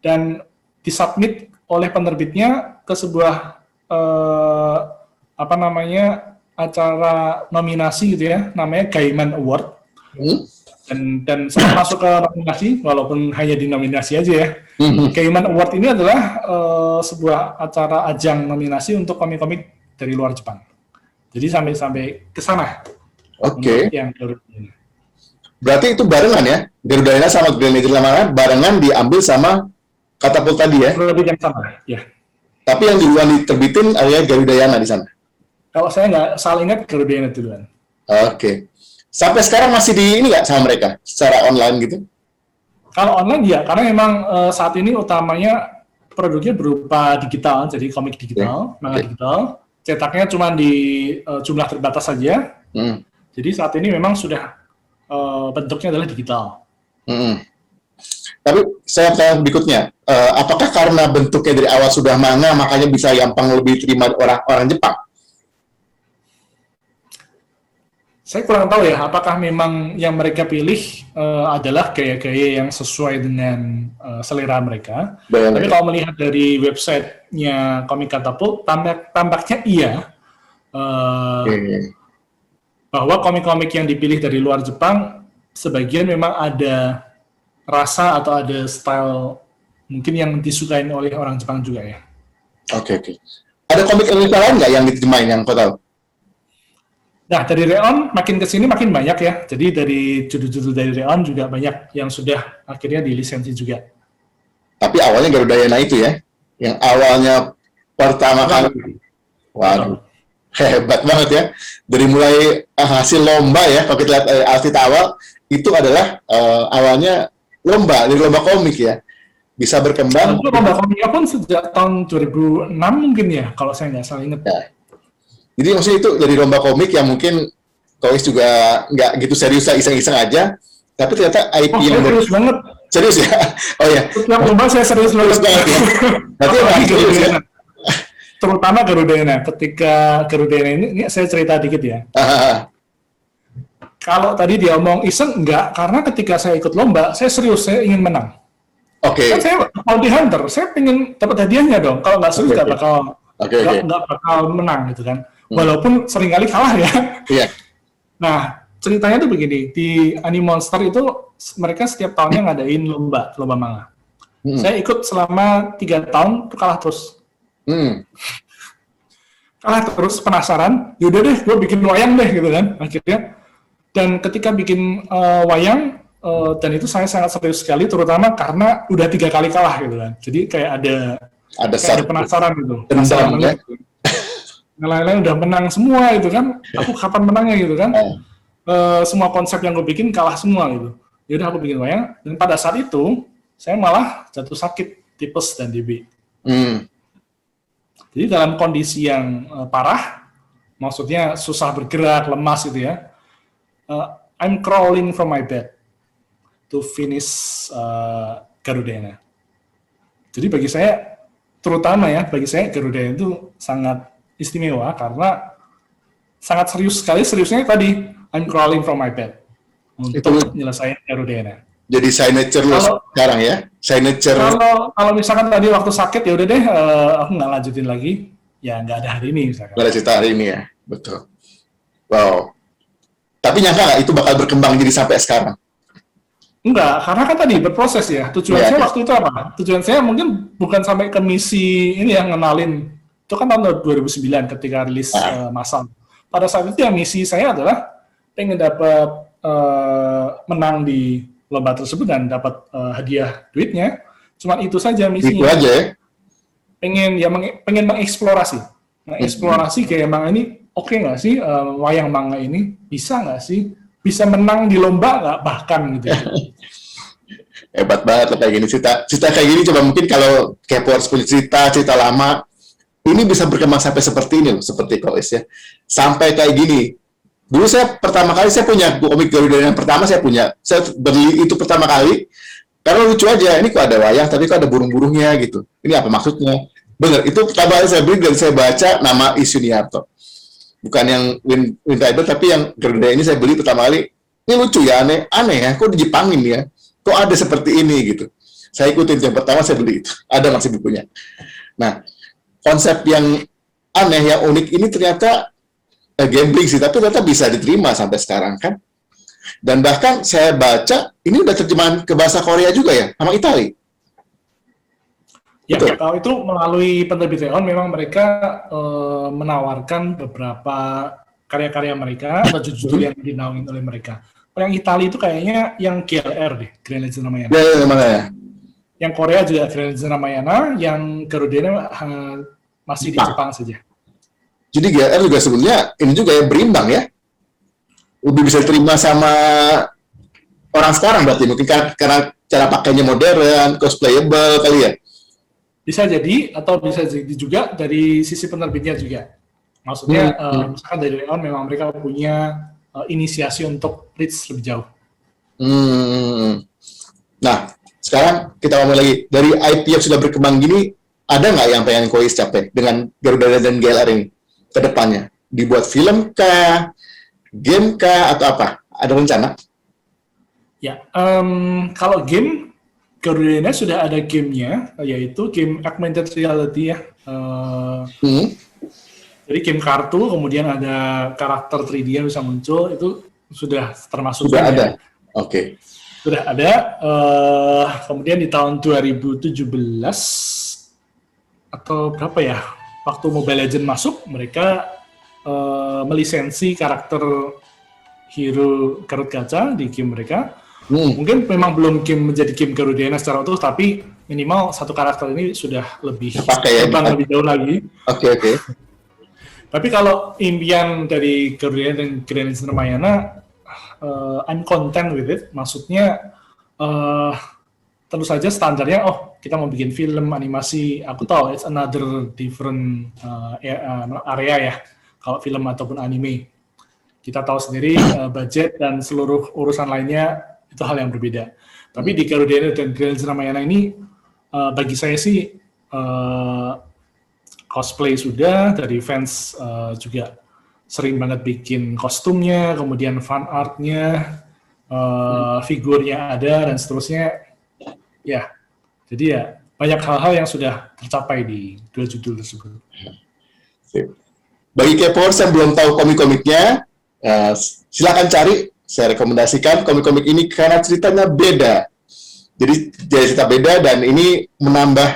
Speaker 2: Dan disubmit oleh penerbitnya ke sebuah acara nominasi gitu ya, namanya Gaiman Award. Dan sempat masuk ke nominasi, walaupun hanya di nominasi aja ya. Gaiman Award ini adalah sebuah acara ajang nominasi untuk komik-komik dari luar Jepang. Jadi sampai ke sana.
Speaker 1: Oke.
Speaker 2: Yang Garudayana.
Speaker 1: Berarti itu barengan ya? Garudayana sama Grand Legend barengan diambil sama Catapult tadi ya?
Speaker 2: Lebih yang sama, ya.
Speaker 1: Tapi yang duluan diterbitin adalah Garudayana di sana?
Speaker 2: Kalau saya nggak salah ingat, Garudayana duluan.
Speaker 1: Oke. Sampai sekarang masih di ini nggak sama mereka? Secara online gitu?
Speaker 2: Kalau online ya, karena memang saat ini utamanya produknya berupa digital, jadi komik digital, manga digital. Cetaknya cuma di jumlah terbatas saja. Jadi saat ini memang sudah bentuknya adalah digital.
Speaker 1: Tapi saya tanya berikutnya, apakah karena bentuknya dari awal sudah manga, makanya bisa gampang lebih terima orang Jepang?
Speaker 2: Saya kurang tahu ya, apakah memang yang mereka pilih adalah gaya-gaya yang sesuai dengan selera mereka. Tapi kalau melihat dari websitenya Comic Catapult, tampaknya iya. Bahwa komik-komik yang dipilih dari luar Jepang, sebagian memang ada rasa atau ada style mungkin yang disukain oleh orang Jepang juga ya. Oke.
Speaker 1: Ada komik Indonesia lain nggak yang diterjemahin yang kau tahu?
Speaker 2: Nah, dari Reon makin ke sini makin banyak ya. Jadi dari judul-judul dari Reon juga banyak yang sudah akhirnya dilisensi juga.
Speaker 1: Tapi awalnya Garudayana itu ya? Yang awalnya pertama kali. Waduh, hebat banget ya. Dari mulai hasil lomba ya, kalau kita lihat outfit awal, itu adalah awalnya lomba, dari lomba komik ya. Bisa berkembang.
Speaker 2: Lomba komiknya pun sejak tahun 2006 mungkin ya, kalau saya nggak salah ingat.
Speaker 1: Ya. Jadi maksudnya itu dari lomba komik yang mungkin Kois juga nggak gitu serius, iseng-iseng aja, tapi ternyata IP yang
Speaker 2: serius banget.
Speaker 1: Serius ya? Oh ya.
Speaker 2: Setiap lomba saya serius banget ya.
Speaker 1: Berarti serius ya?
Speaker 2: Terutama Garudayana. Ketika Garudayana ini saya cerita dikit ya. Kalau tadi dia omong iseng, enggak, karena ketika saya ikut lomba, saya serius, saya ingin menang. Kan saya bounty hunter, saya pengen dapat hadiahnya dong. Kalau nggak serius nggak bakal menang gitu kan. walaupun seringkali kalah ya.
Speaker 1: Iya.
Speaker 2: Nah, ceritanya tuh begini, di Animonster itu mereka setiap tahunnya ngadain lomba manga. Saya ikut selama 3 tahun, tuh kalah terus. Kalah terus, penasaran, yaudah deh, gue bikin wayang deh, gitu kan, akhirnya. Dan ketika bikin wayang, dan itu saya sangat serius sekali, terutama karena udah 3 kali kalah, gitu kan. Jadi kayak ada penasaran gitu.
Speaker 1: Penasaran, ya?
Speaker 2: Yang lain-lain udah menang semua, gitu kan. Aku kapan menangnya, gitu kan. Semua konsep yang gue bikin kalah semua, gitu. Yaudah aku bikin wayang, dan pada saat itu, saya malah jatuh sakit, tipes dan DB. Jadi dalam kondisi yang parah, maksudnya susah bergerak, lemas gitu ya, I'm crawling from my bed to finish Garudena. Jadi bagi saya, terutama ya, bagi saya Garudena itu sangat istimewa karena sangat serius sekali, seriusnya tadi, I'm crawling from my bed untuk menyelesaikan Garudena.
Speaker 1: Jadi signature lo sekarang ya? Signature.
Speaker 2: Kalau misalkan tadi waktu sakit ya udah deh, aku nggak lanjutin lagi, ya nggak ada hari ini misalkan.
Speaker 1: Nggak ada cerita hari ini ya, betul. Wow. Tapi nyangka nggak itu bakal berkembang jadi sampai sekarang?
Speaker 2: Enggak, karena kan tadi berproses ya. Tujuan saya waktu itu apa? Tujuan saya mungkin bukan sampai ke misi ini yang ngenalin. Itu kan tahun 2009 ketika rilis massal. Pada saat itu ya misi saya adalah pengen dapat menang di lomba tersebut dan dapat hadiah duitnya. Cuma itu saja misinya.
Speaker 1: Itu aja ya?
Speaker 2: Pengen mengeksplorasi kayak manga ini oke nggak sih, wayang manga ini bisa nggak sih, bisa menang di lomba nggak bahkan gitu.
Speaker 1: Hebat banget kayak gini, cerita kayak gini coba mungkin kalau K-popers punya cerita lama ini bisa berkembang sampai seperti ini loh, seperti Kois ya, sampai kayak gini. Dulu saya pertama kali saya punya komik Garuda yang pertama saya beli itu pertama kali karena lucu aja, ini kok ada wayang tapi kok ada burung-burungnya gitu, ini apa maksudnya? Bener, itu pertama kali saya beli dan saya baca nama Isuniarto, bukan yang Wind Rider tapi yang Garuda ini saya beli pertama kali. Ini lucu ya, aneh ya, kok dijepangin ya, kok ada seperti ini gitu. Saya ikutin yang pertama saya beli itu, ada masih bukunya. Nah, konsep yang aneh, yang unik ini ternyata gambling sih, tapi ternyata bisa diterima sampai sekarang kan. Dan bahkan saya baca ini udah terjemahan ke bahasa Korea juga ya, sama Itali.
Speaker 2: Ya, kalau itu melalui penerbit Leon memang mereka menawarkan beberapa karya-karya mereka atau judul yang dinaungin oleh mereka. Kalau yang Itali itu kayaknya yang GLR deh, Grand Legend Ramayana.
Speaker 1: Ya, ya.
Speaker 2: Yang Korea juga Grand Legend Ramayana, yang Garudena masih di Jepang saja.
Speaker 1: Jadi GLR juga sebenarnya ini juga ya berimbang ya, lebih bisa diterima sama orang sekarang berarti mungkin karena cara pakainya modern, cosplayable kali ya.
Speaker 2: Bisa jadi, atau bisa jadi juga dari sisi penerbitnya juga. Maksudnya misalkan dari Leon memang mereka punya inisiasi untuk reach lebih jauh.
Speaker 1: Nah, sekarang kita ngomong lagi dari IP yang sudah berkembang gini, ada nggak yang pengen Kois capai dengan Garuda dan GLR ini ke depannya? Dibuat film kah, game kah, atau apa? Ada rencana?
Speaker 2: Ya, kalau game, Garudena sudah ada gamenya, yaitu game augmented reality ya. Jadi game kartu, kemudian ada karakter 3D yang bisa muncul, itu sudah termasuk.
Speaker 1: Sudah ada? Oke.
Speaker 2: Sudah ada. Kemudian di tahun 2017, atau berapa ya, waktu Mobile Legends masuk, mereka melisensi karakter hero Garut Gacha di game mereka. Mungkin memang belum menjadi game Garudena secara utuh, tapi minimal satu karakter ini sudah lebih terbang lebih jauh lagi.
Speaker 1: Oke.
Speaker 2: Tapi kalau impian dari Garudena dan Grand Legend Ramayana, I'm content with it. Maksudnya tentu saja standarnya, kita mau bikin film, animasi, aku tahu it's another different area ya, kalau film ataupun anime. Kita tahu sendiri budget dan seluruh urusan lainnya itu hal yang berbeda. Tapi di Garudena dan Grand Legend Ramayana ini, bagi saya sih cosplay sudah, dari fans juga sering banget bikin kostumnya, kemudian fan artnya, figurnya ada dan seterusnya. Ya, jadi ya banyak hal-hal yang sudah tercapai di dua judul tersebut.
Speaker 1: Bagi kepers yang belum tahu komik-komiknya, silakan cari. Saya rekomendasikan komik-komik ini karena ceritanya beda. Jadi cerita beda dan ini menambah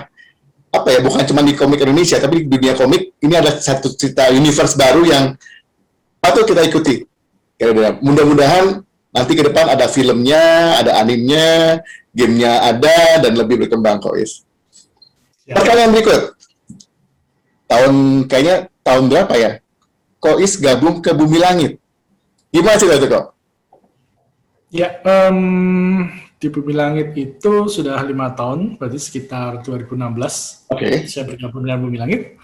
Speaker 1: apa ya, bukan cuma di komik Indonesia tapi di dunia komik ini adalah satu cerita universe baru yang patut kita ikuti. Mudah-mudahan nanti ke depan ada filmnya, ada animenya, gamenya ada dan lebih berkembang Kois. Pertanyaan berikut. Kayaknya tahun berapa ya? Kois gabung ke Bumi Langit. Gimana cerita itu, Kok?
Speaker 2: Ya, di Bumi Langit itu sudah 5 tahun, berarti sekitar 2016.
Speaker 1: Oke.
Speaker 2: Saya bergabung dengan Bumi Langit.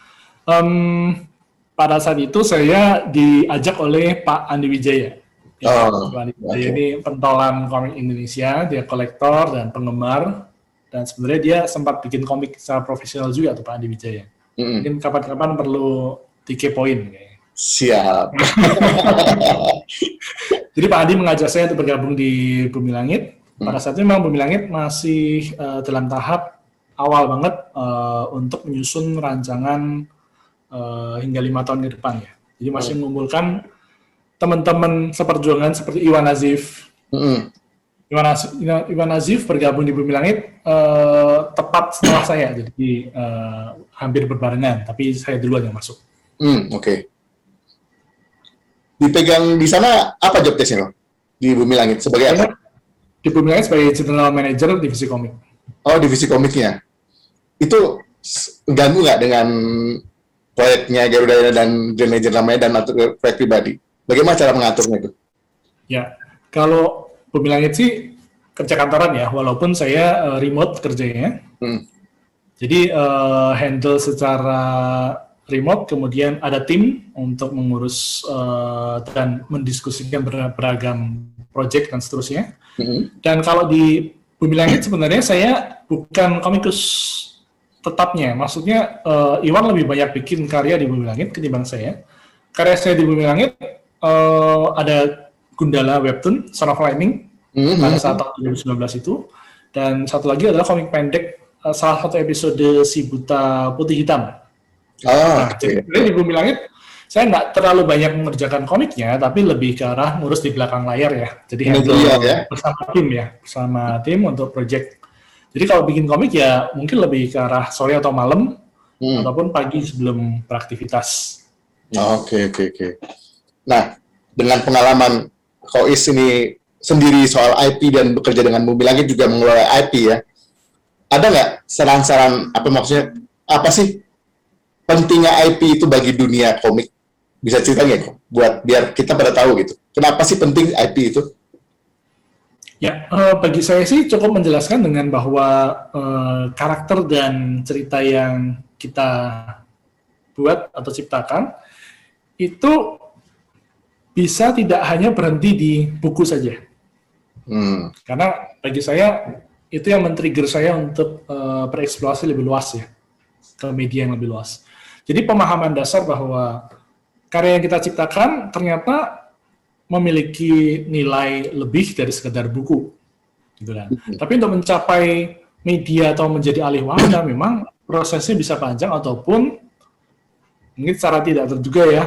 Speaker 2: Pada saat itu saya diajak oleh Pak Andi Wijaya. Pak Andi Wijaya ini pentolan komik Indonesia, dia kolektor dan penggemar, dan sebenarnya dia sempat bikin komik secara profesional juga tuh Pak Andi Wijaya. Mungkin kapan-kapan perlu dikepoin kayaknya.
Speaker 1: Siap.
Speaker 2: Jadi Pak Andi mengajak saya untuk bergabung di Bumi Langit. Pada saat itu memang Bumi Langit masih dalam tahap awal banget untuk menyusun rancangan hingga 5 tahun ke depan ya. Jadi masih mengumpulkan teman-teman seperjuangan seperti Iwan Nazif. Iwan Nazif bergabung di Bumi Langit tepat setelah saya, jadi hampir berbarengan, tapi saya duluan yang masuk.
Speaker 1: Oke. Dipegang di sana apa job desk-nya, di Bumi Langit sebagai apa?
Speaker 2: Di Bumi Langit sebagai General Manager divisi komik.
Speaker 1: Oh, divisi komiknya. Itu ganggu nggak dengan proyeknya Garuda dan General Manager dan proyek pribadi? Bagaimana cara mengaturnya itu?
Speaker 2: Ya, kalau Bumi Langit sih kerja kantoran ya, walaupun saya remote kerjanya. Jadi handle secara remote, kemudian ada tim untuk mengurus dan mendiskusikan beragam proyek dan seterusnya. Dan kalau di Bumi Langit sebenarnya saya bukan komikus tetapnya, maksudnya Iwan lebih banyak bikin karya di Bumi Langit ketimbang saya. Karya saya di Bumi Langit ada Gundala Webtoon, Son of Lightning, pada saat tahun 2019 itu, dan satu lagi adalah komik pendek, salah satu episode Si Buta Putih Hitam. Jadi di Bumi Langit saya nggak terlalu banyak mengerjakan komiknya, tapi lebih ke arah ngurus di belakang layar ya. Jadi bersama tim untuk project. Jadi kalau bikin komik ya mungkin lebih ke arah sore atau malam, ataupun pagi sebelum beraktivitas.
Speaker 1: Oke. Nah, dengan pengalaman Kois ini sendiri soal IP dan bekerja dengan Bumi Langit juga mengelola IP ya, ada nggak saran-saran apa sih pentingnya IP itu bagi dunia komik? Bisa ceritanya kok, buat biar kita pada tahu gitu. Kenapa sih penting IP itu?
Speaker 2: Ya, bagi saya sih cukup menjelaskan dengan bahwa karakter dan cerita yang kita buat atau ciptakan itu bisa tidak hanya berhenti di buku saja. Karena bagi saya itu yang men-trigger saya untuk bereksplorasi lebih luas ya, ke media yang lebih luas. Jadi pemahaman dasar bahwa karya yang kita ciptakan ternyata memiliki nilai lebih dari sekedar buku, gitu kan. Tapi untuk mencapai media atau menjadi ahli warna memang prosesnya bisa panjang ataupun mungkin secara tidak terduga ya,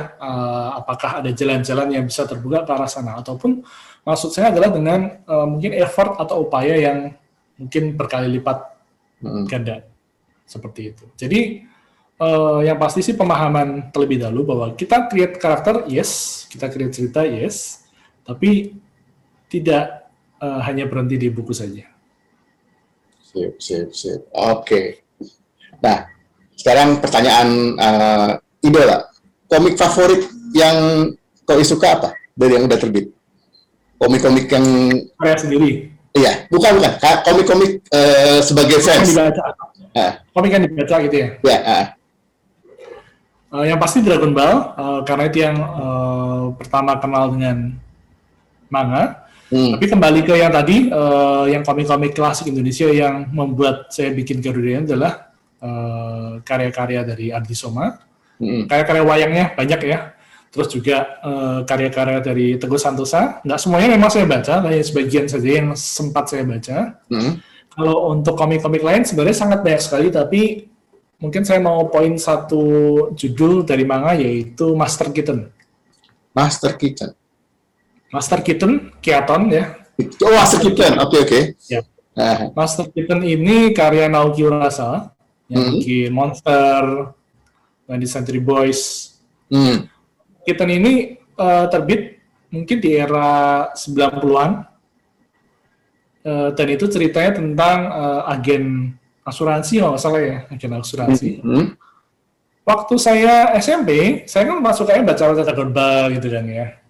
Speaker 2: apakah ada jalan-jalan yang bisa terbuka ke arah sana, ataupun maksud saya adalah dengan mungkin effort atau upaya yang mungkin berkali lipat ganda, seperti itu. Jadi yang pasti sih pemahaman terlebih dahulu bahwa kita create karakter, yes, kita create cerita, yes, tapi tidak hanya berhenti di buku saja.
Speaker 1: Sip. Oke. Nah, sekarang pertanyaan idola. Komik favorit yang kau suka apa dari yang udah terbit? Komik-komik yang
Speaker 2: Karya sendiri?
Speaker 1: Iya, bukan. Komik-komik sebagai fans.
Speaker 2: Komik yang dibaca gitu ya?
Speaker 1: Ya.
Speaker 2: Yang pasti Dragon Ball, karena itu yang pertama kenal dengan manga. Tapi kembali ke yang tadi, yang komik-komik klasik Indonesia yang membuat saya bikin Garuda adalah karya-karya dari Ardi Soma. Karya-karya wayangnya banyak ya. Terus juga karya-karya dari Teguh Santosa. Nggak semuanya memang saya baca, hanya sebagian saja yang sempat saya baca. Kalau untuk komik-komik lain sebenarnya sangat banyak sekali, tapi mungkin saya mau poin satu judul dari manga, yaitu Master Kitten.
Speaker 1: Master Kitchen.
Speaker 2: Master Kitten, Keaton ya.
Speaker 1: Oh, Master Kitchen. Oke.
Speaker 2: Ya.
Speaker 1: Nah,
Speaker 2: Master Kitten ini karya Naoki Urasawa, yang bikin Monster, 20th Century Boys. Kitten ini terbit mungkin di era 90-an. Dan itu ceritanya tentang agen asuransi, kalau nggak salah ya, agen asuransi. Waktu saya SMP, saya kan masuknya baca-baca Dragon gitu kan ya.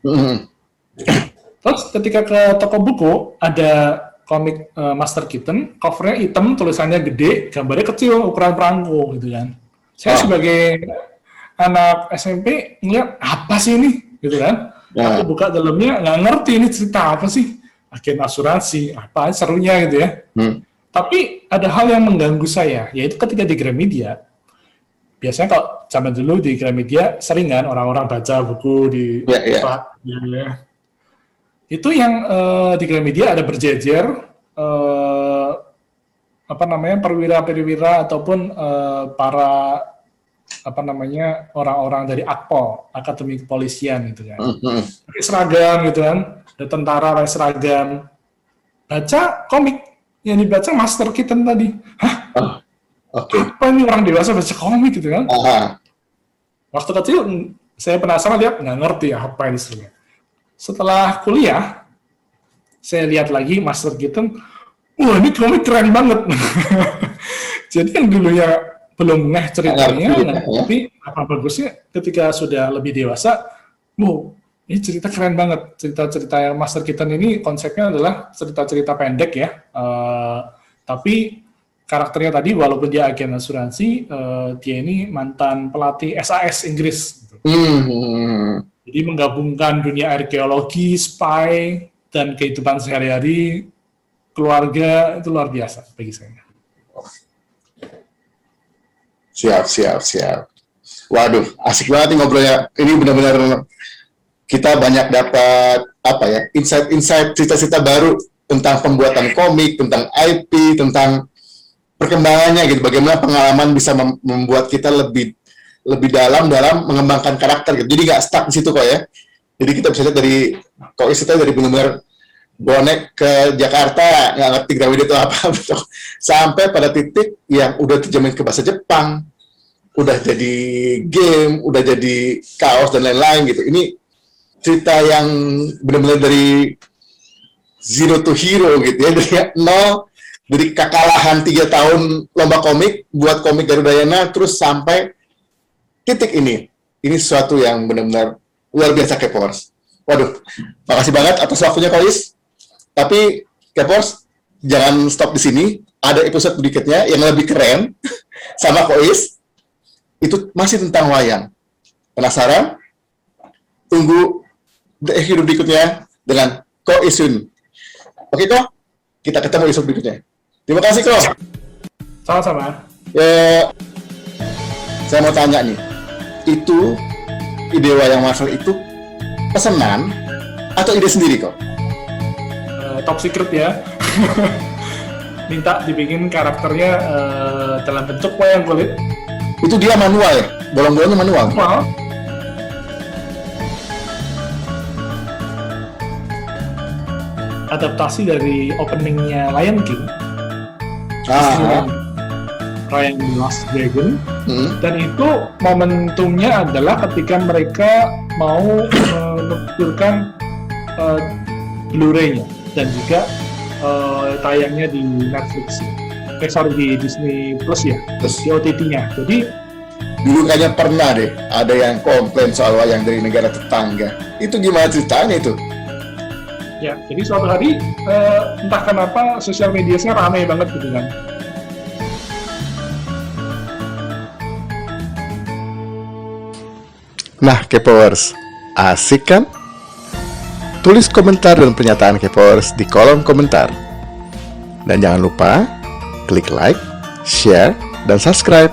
Speaker 2: Terus ketika ke toko buku, ada komik Master Kitten, covernya hitam, tulisannya gede, gambarnya kecil, ukuran perangko gitu kan. Saya sebagai anak SMP ngeliat, apa sih ini? Gitu kan. Aku buka dalamnya, nggak ngerti ini cerita apa sih. Agen asuransi, apa serunya gitu ya. Tapi ada hal yang mengganggu saya, yaitu ketika di Gramedia, biasanya kalau zaman dulu di Gramedia sering kan orang-orang baca buku di itu yang di Gramedia ada berjejer perwira-perwira ataupun para orang-orang dari Akpol, Akademi Kepolisian gitu kan. Pakai seragam gitu kan. Ada tentara pakai seragam, baca komik yang dibaca Master Kitten tadi. Hah? Apa ini orang dewasa baca komik gitu kan? Waktu kecil saya penasaran lihat, nggak ngerti apa ini sebenarnya. Setelah kuliah, saya lihat lagi Master Kitten, wah ini komik keren banget. Jadi yang dulunya belum ngeh ceritanya, tapi apa bagusnya ketika sudah lebih dewasa, ini cerita keren banget. Cerita-cerita yang Master Kitten ini konsepnya adalah cerita-cerita pendek ya. Tapi karakternya tadi, walaupun dia agen asuransi, dia ini mantan pelatih SAS Inggris. Gitu. Jadi menggabungkan dunia arkeologi, spy, dan kehidupan sehari-hari, keluarga, itu luar biasa bagi saya.
Speaker 1: Siap. Waduh, asik banget nih ngobrolnya. Ini benar-benar kita banyak dapat insight-insight, cerita-cerita baru tentang pembuatan komik, tentang IP, tentang perkembangannya gitu. Bagaimana pengalaman bisa membuat kita lebih dalam mengembangkan karakter gitu. Jadi nggak stuck di situ kok ya. Jadi kita bisa lihat dari benar-benar bonek ke Jakarta, nggak ngerti Gramedia itu apa, betul. Sampai pada titik yang udah terjemahin ke bahasa Jepang, udah jadi game, udah jadi kaos dan lain-lain gitu. Ini cerita yang benar-benar dari zero to hero gitu ya, dari nol, dari kekalahan 3 tahun lomba komik, buat komik Garudayana, terus sampai titik ini. Ini sesuatu yang benar-benar luar biasa, Kepors. Waduh, makasih banget atas waktunya, Kois. Tapi Kepors, jangan stop di sini. Ada episode berikutnya yang lebih keren sama Kois. Itu masih tentang wayang. Penasaran? Tunggu episode berikutnya dengan Ko Isun. Oke, Ko? Kita ketemu episode berikutnya. Terima kasih, Ko.
Speaker 2: Sama-sama.
Speaker 1: Saya mau tanya nih. Itu ide wayang Marvel itu pesanan atau ide sendiri, Ko?
Speaker 2: Top secret ya. Minta dibikin karakternya dalam bentuk wayang kulit.
Speaker 1: Itu dia manual ya? Bolong-bolongnya manual?
Speaker 2: Adaptasi dari openingnya Lion King. Raya the Last Dragon. Dan itu momentumnya adalah ketika mereka mau meluncurkan Blu-ray-nya dan juga tayangnya di Netflix, di Disney Plus ya, di OTT-nya. Jadi
Speaker 1: dulu kayaknya pernah deh ada yang komplain soal wayang dari negara tetangga. Itu gimana ceritanya itu?
Speaker 2: Ya, jadi suatu hari entah kenapa sosial medianya ramai banget gitu kan.
Speaker 1: Nah, Kepors, asik kan? Tulis komentar dan pernyataan Kepors di kolom komentar. Dan jangan lupa klik like, share, dan subscribe.